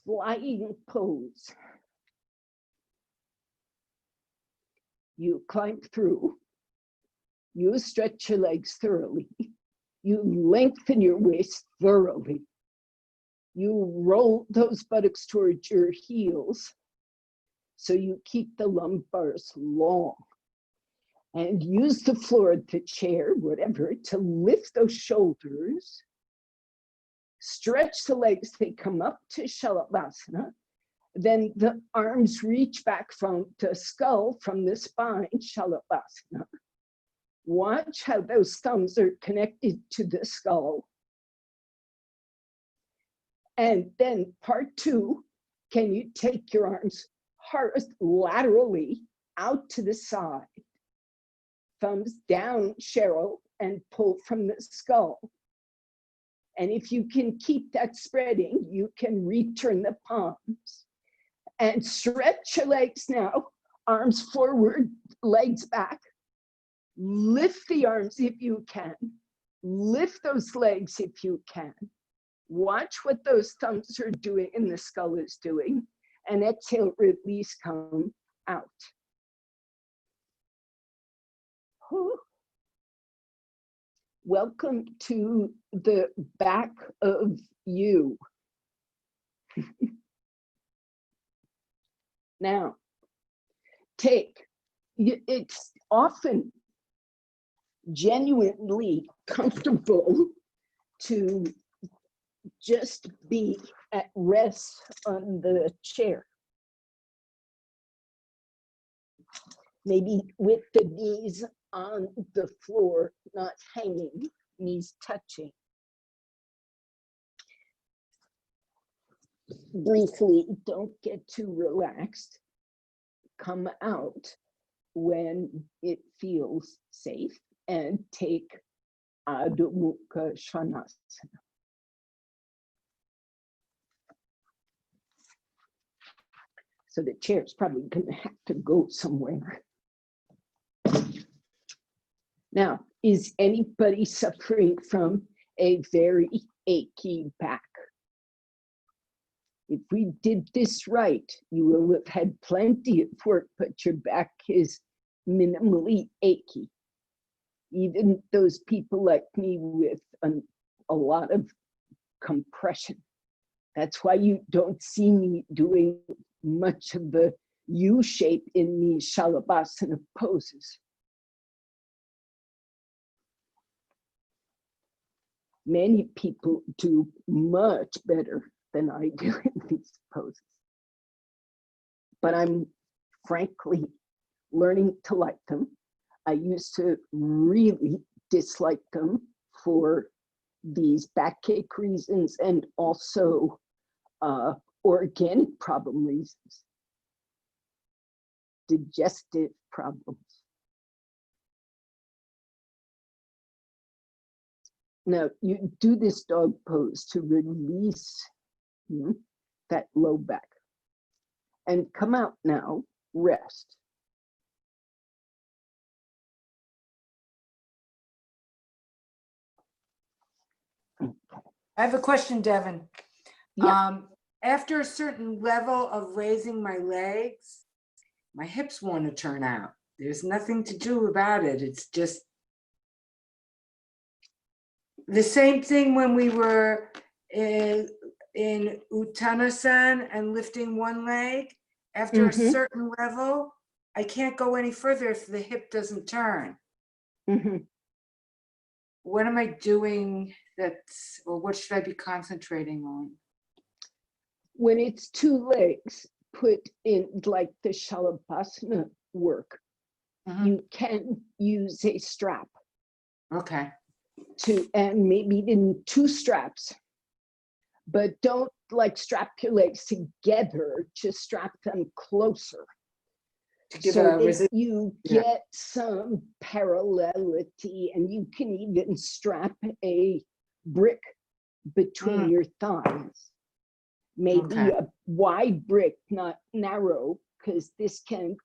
Flying pose. You climb through You stretch your legs thoroughly. You lengthen your waist thoroughly. You roll those buttocks towards your heels so you keep the lumbars long. And use the floor, the chair, whatever, to lift those shoulders. Stretch the legs, they come up to Shalabhasana. Then the arms reach back from the skull, from the spine, Shalabhasana. Watch how those thumbs are connected to the skull. And then part 2, can you take your arms laterally out to the side? Thumbs down, Cheryl, and pull from the skull. And if you can keep that spreading, you can return the palms. And stretch your legs now, arms forward, legs back. Lift the arms if you can. Lift those legs if you can. Watch what those thumbs are doing and the skull is doing. And exhale, release, come out. Welcome to the back of you. Now, it's often genuinely comfortable to just be at rest on the chair. Maybe with the knees on the floor, not hanging, knees touching. Briefly, don't get too relaxed. Come out when it feels safe and take Adho Mukha Svanasana. So the chair's probably going to have to go somewhere. Now, is anybody suffering from a very achy back? If we did this right, you will have had plenty of work, but your back is minimally achy. Even those people like me with a lot of compression. That's why you don't see me doing much of the U shape in these Shalabhasana poses. Many people do much better than I do in these poses. But I'm frankly learning to like them. I used to really dislike them for these backache reasons and also organic problem reasons, digestive problems. Now, you do this dog pose to release that low back. And come out now, rest. I have a question, Devon. Yeah. After a certain level of raising my legs, my hips want to turn out. There's nothing to do about it. It's just the same thing when we were in Uttanasana and lifting one leg. After a certain level, I can't go any further if the hip doesn't turn. What am I doing or what should I be concentrating on? When it's 2 legs, put in like the Shalabhasana work, you can use a strap. Okay. And maybe even 2 straps, but don't like strap your legs together, just strap them closer. So that you get some parallelity, and you can even strap a brick between your thighs. Maybe a wide brick, not narrow, because this can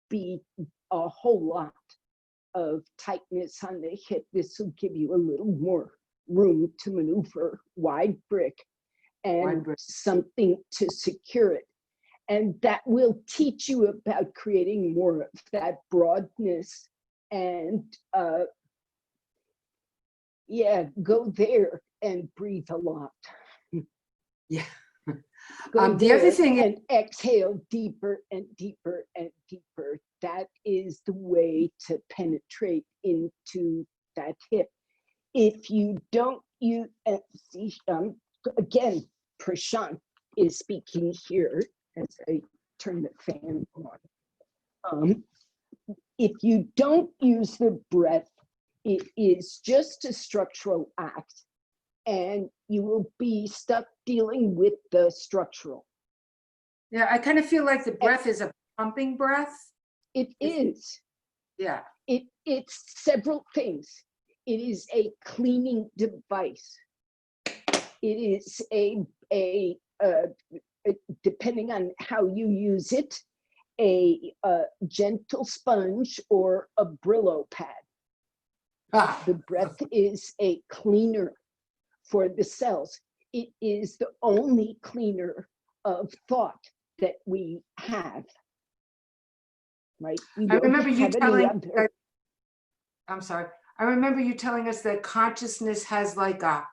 be a whole lot of tightness on the hip. This will give you a little more room to maneuver. Wide brick and something to secure it. And that will teach you about creating more of that broadness And yeah, go there and breathe a lot. Yeah. Go The other there thing is, and exhale deeper and deeper and deeper. That is the way to penetrate into that hip. If you don't, you see, again, Prashant is speaking here as I turn the fan on. If you don't use the breath, it is just a structural act, and you will be stuck dealing with the structural. yeah, I kind of feel like the breath is a pumping breath. It is. Yeah. It's several things. It is a cleaning device. It is a depending on how you use it, a gentle sponge or a Brillo pad. Ah, The breath is a cleaner for the cells. It is the only cleaner of thought that we have, right? We I don't remember you have any telling, other. I'm sorry. I remember you telling us that consciousness has like a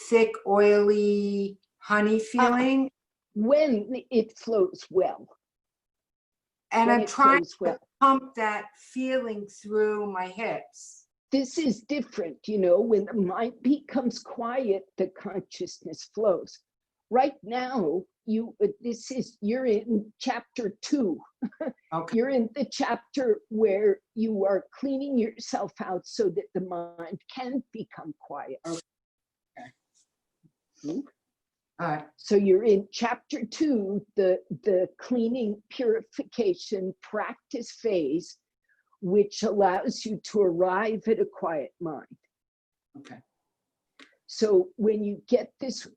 thick, oily honey feeling. When it flows well. And when I'm it trying flows well. to pump that feeling through my hips. This is different, you know, when the mind becomes quiet, the consciousness flows. Right now, you're in chapter 2. Okay. You're in the chapter where you are cleaning yourself out so that the mind can become quiet. Okay. Hmm? All right. So you're in chapter 2, the cleaning purification practice phase, which allows you to arrive at a quiet mind. Okay. So when you get this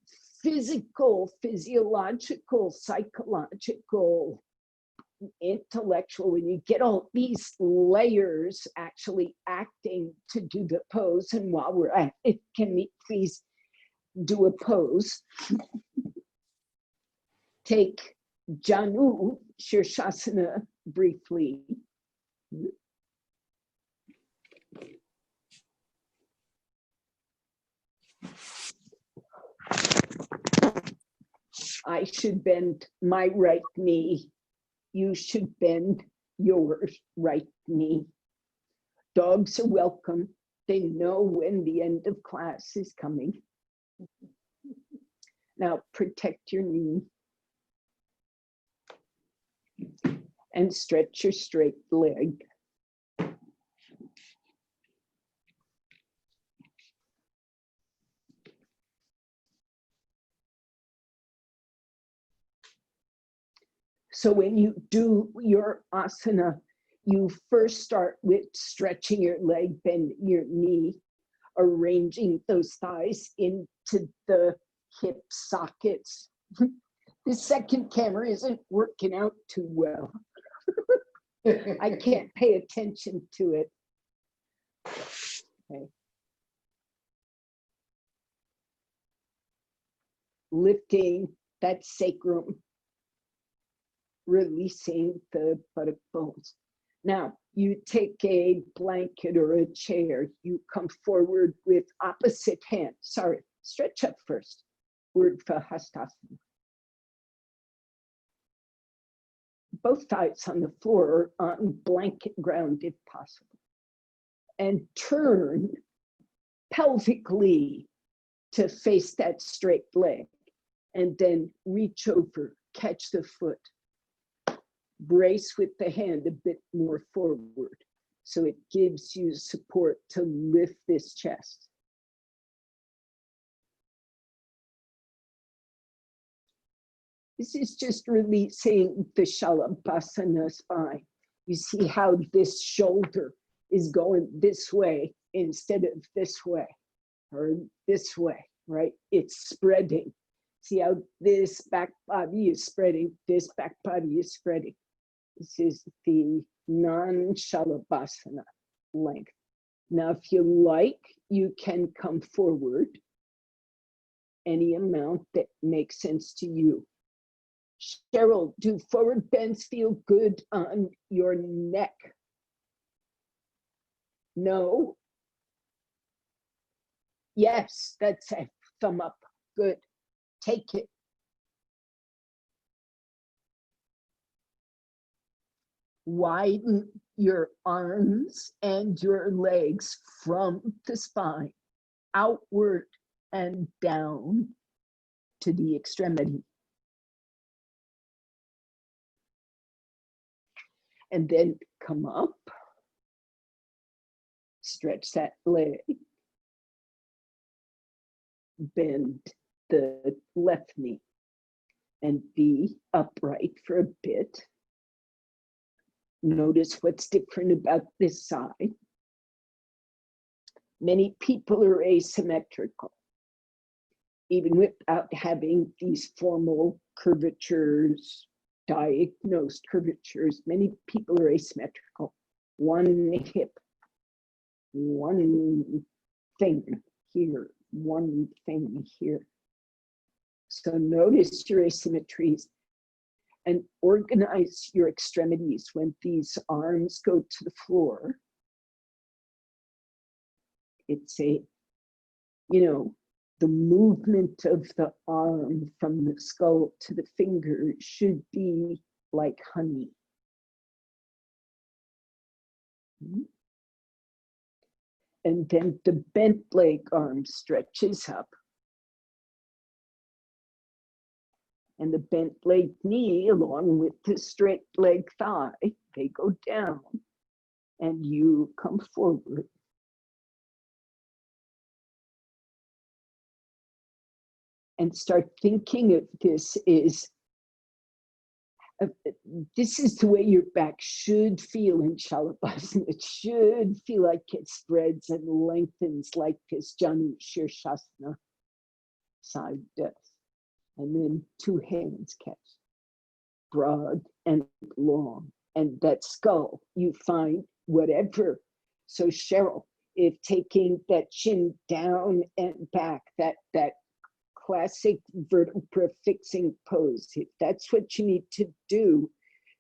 physical, physiological, psychological, intellectual, when you get all these layers actually acting to do the pose, and while we're at it, can we please do a pose? Take Janu Shirshasana briefly. I should bend my right knee. You should bend your right knee. Dogs are welcome. They know when the end of class is coming. Now protect your knee and stretch your straight leg. So when you do your asana, you first start with stretching your leg, bending your knee, arranging those thighs into the hip sockets. The second camera isn't working out too well. I can't pay attention to it. Okay. Lifting that sacrum, releasing the buttock bones. Now, you take a blanket or a chair, you come forward with opposite hand. Sorry, stretch up first. Word for Hastasana. Both thighs on the floor, on blanket ground if possible. And turn pelvically to face that straight leg. And then reach over, catch the foot. Brace with the hand a bit more forward. So it gives you support to lift this chest. This is just releasing the Shalabhasana spine. You see how this shoulder is going this way instead of this way or this way, right? It's spreading. See how this back body is spreading, this back body is spreading. This is the non-Shalabhasana length. Now, if you like, you can come forward any amount that makes sense to you. Cheryl, do forward bends feel good on your neck? No. Yes, that's a thumb up. Good. Take it. Widen your arms and your legs from the spine, outward and down to the extremity. And then come up, stretch that leg, bend the left knee, and be upright for a bit. Notice what's different about this side. Many people are asymmetrical, even without having these formal curvatures, diagnosed curvatures. Many people are asymmetrical. One hip, one thing here, one thing here. So notice your asymmetries and organize your extremities when these arms go to the floor. It's a, the movement of the arm from the skull to the finger should be like honey. And then the bent leg arm stretches up. And the bent leg knee, along with the straight leg thigh, they go down and you come forward. And start thinking of this is the way your back should feel in Shalabhasana. It should feel like it spreads and lengthens like this Janu Shirshasana side does. And then two hands catch, broad and long. And that skull, you find whatever. So Cheryl, if taking that chin down and back, that classic vertebra fixing pose, if that's what you need to do,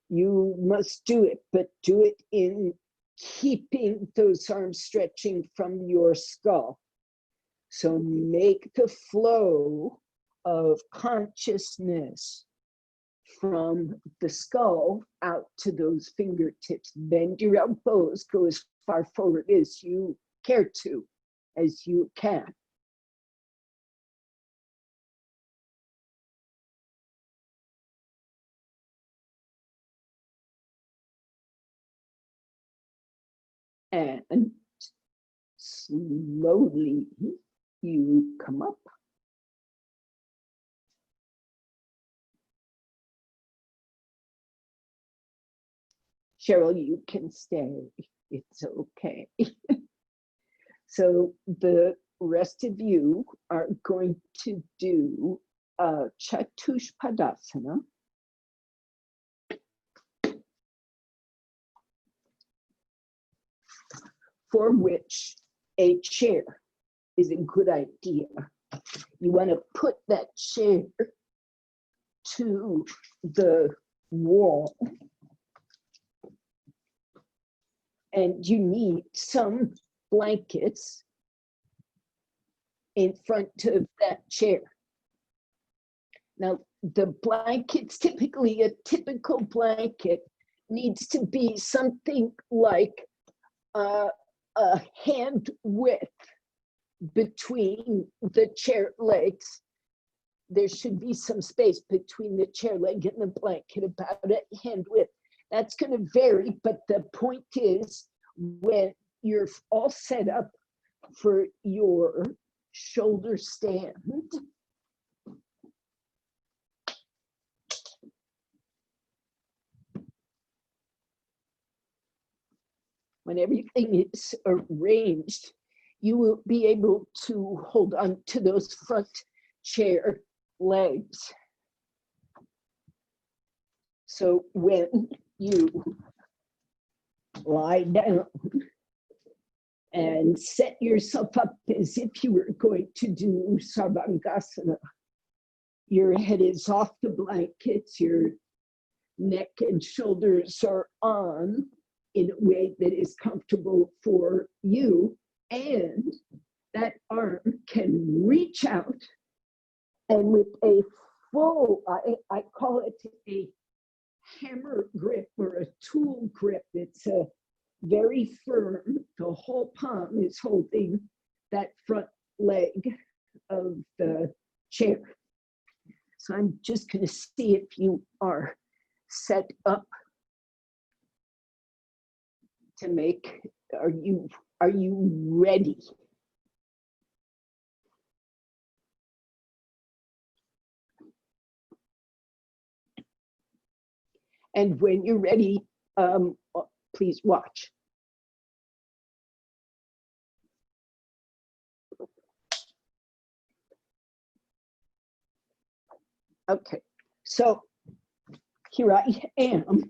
you must do it, but do it in keeping those arms stretching from your skull. So make the flow of consciousness from the skull out to those fingertips. Bend your elbows, go as far forward as you care to, as you can. And slowly you come up. Cheryl, you can stay. It's okay. So the rest of you are going to do Chatushpadasana. For which a chair is a good idea. You want to put that chair to the wall. And you need some blankets in front of that chair. Now, the blankets, typically a typical blanket needs to be something like a hand width between the chair legs. There should be some space between the chair leg and the blanket, about a hand width. That's going to vary, but the point is, when you're all set up for your shoulder stand, when everything is arranged, you will be able to hold on to those front chair legs. So when you lie down and set yourself up as if you were going to do Sarvangasana, your head is off the blankets, your neck and shoulders are on, in a way that is comfortable for you, and that arm can reach out and with a full, I call it a hammer grip or a tool grip. It's a very firm. The whole palm is holding that front leg of the chair. So I'm just going to see if you are set up to make, are you ready? And when you're ready, please watch. Okay, so here I am.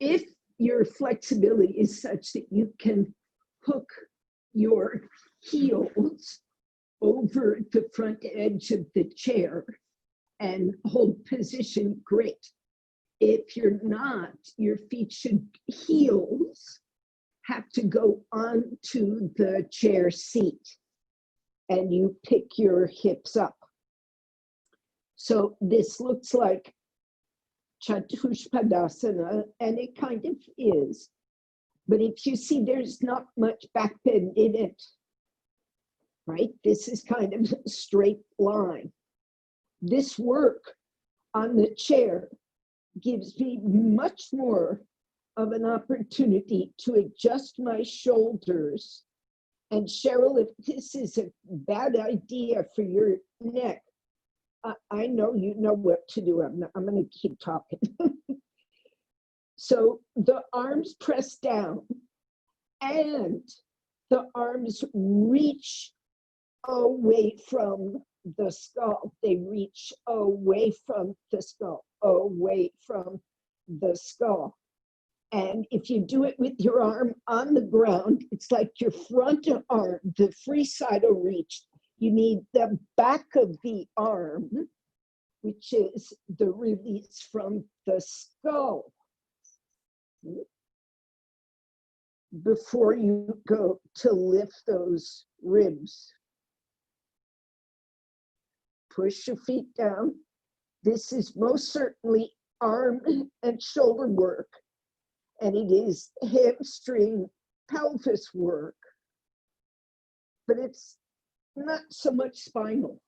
If your flexibility is such that you can hook your heels over the front edge of the chair and hold position, great. If you're not, your feet should, heels have to go onto the chair seat and you pick your hips up. So this looks like Chatushpadasana, and it kind of is. But if you see, there's not much back bend in it, right? This is kind of a straight line. This work on the chair gives me much more of an opportunity to adjust my shoulders. And Cheryl, if this is a bad idea for your neck, I know you know what to do. I'm going to keep talking. So the arms press down and the arms reach away from the skull. They reach away from the skull, away from the skull. And if you do it with your arm on the ground, it's like your front arm, the free side will reach. You need the back of the arm, which is the release from the skull, before you go to lift those ribs. Push your feet down. This is most certainly arm and shoulder work, and it is hamstring pelvis work, but it's not so much spinal.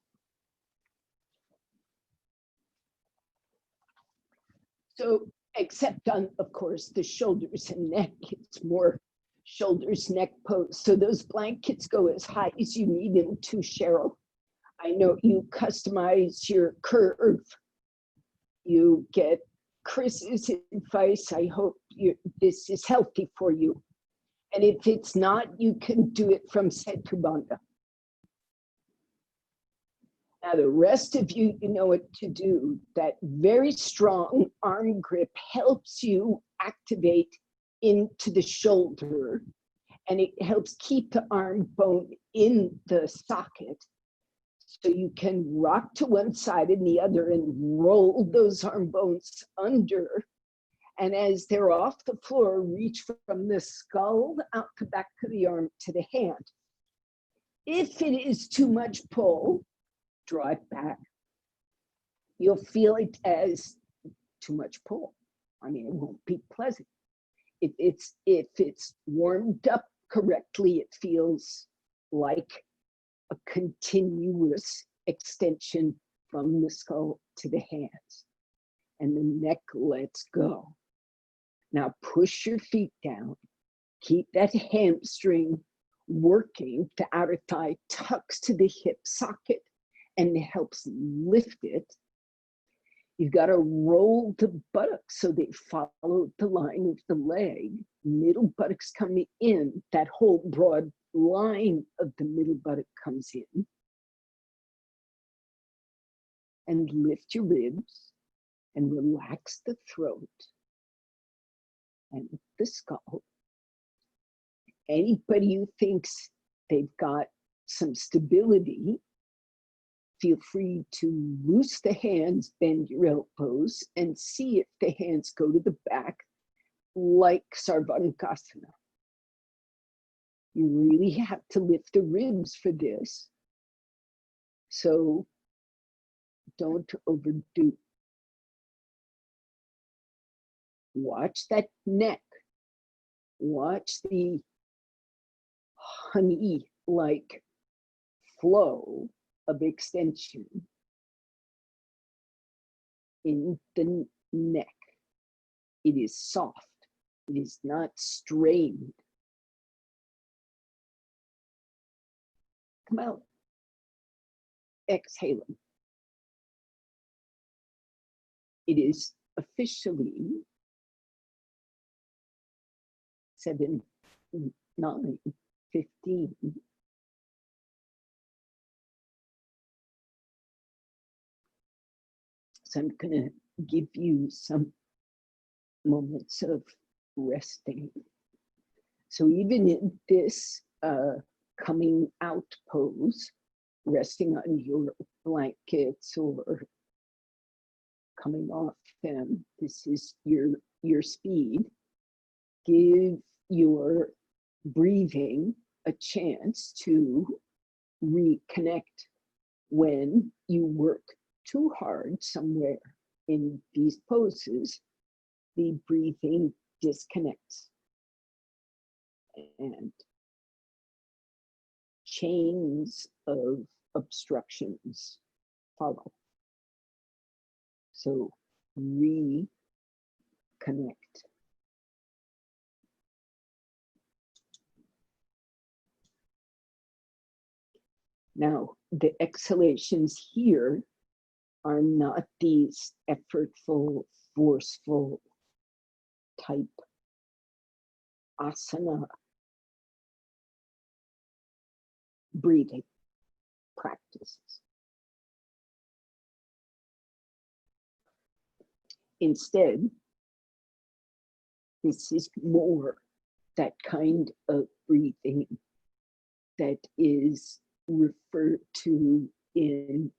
So, except on, of course, the shoulders and neck, it's more shoulders, neck pose. So those blankets go as high as you need them to, Cheryl. I know you customize your curve. You get Chris's advice. I hope this is healthy for you. And if it's not, you can do it from Setu Bandha. Now, the rest of you, you know what to do. That very strong arm grip helps you activate into the shoulder, and it helps keep the arm bone in the socket. So you can rock to one side and the other and roll those arm bones under. And as they're off the floor, reach from the skull out the back of the arm to the hand. If it is too much pull, draw it back. You'll feel it as too much pull. I mean, it won't be pleasant. If it's warmed up correctly, it feels like a continuous extension from the skull to the hands, and the neck lets go. Now push your feet down. Keep that hamstring working. The outer thigh tucks to the hip socket and helps lift it. You've got to roll the buttocks so they follow the line of the leg. Middle buttocks coming in. That whole broad line of the middle buttock comes in. And lift your ribs and relax the throat and the skull. Anybody who thinks they've got some stability, feel free to loose the hands, bend your elbows, and see if the hands go to the back like Sarvankasana. You really have to lift the ribs for this. So don't overdo. Watch that neck. Watch the honey-like flow of extension in the neck. It is soft. It is not strained. Come out. Exhaling. It is officially 7, 9, 15. So I'm going to give you some moments of resting. So even in this coming out pose, resting on your blankets or coming off them, this is your speed. Give your breathing a chance to reconnect. When you work too hard somewhere in these poses, the breathing disconnects and chains of obstructions follow. So reconnect. Now, the exhalations here are not these effortful, forceful type asana breathing practices. Instead, this is more that kind of breathing that is referred to in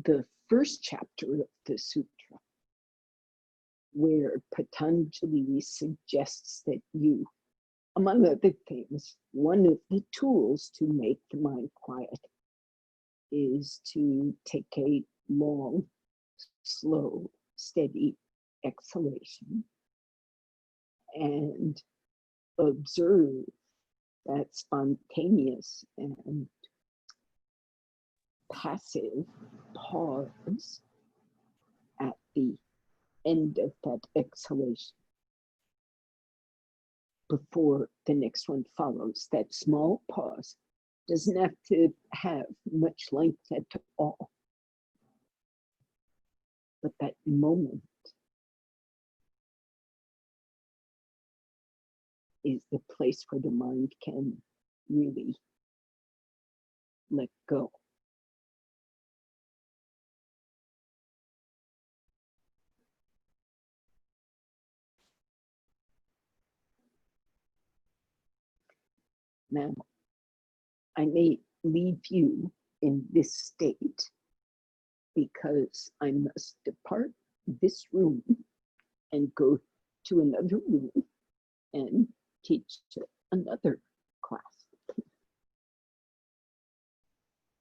the first chapter of the sutra, where Patanjali suggests that you, among other things, one of the tools to make the mind quiet is to take a long, slow, steady exhalation and observe that spontaneous and passive pause at the end of that exhalation before the next one follows. That small pause doesn't have to have much length at all, but that moment is the place where the mind can really let go. Now, I may leave you in this state because I must depart this room and go to another room and teach another class.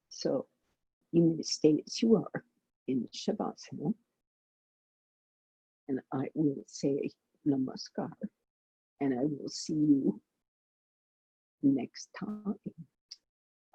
So you may stay as you are in Shavasana, and I will say Namaskar, and I will see you next time.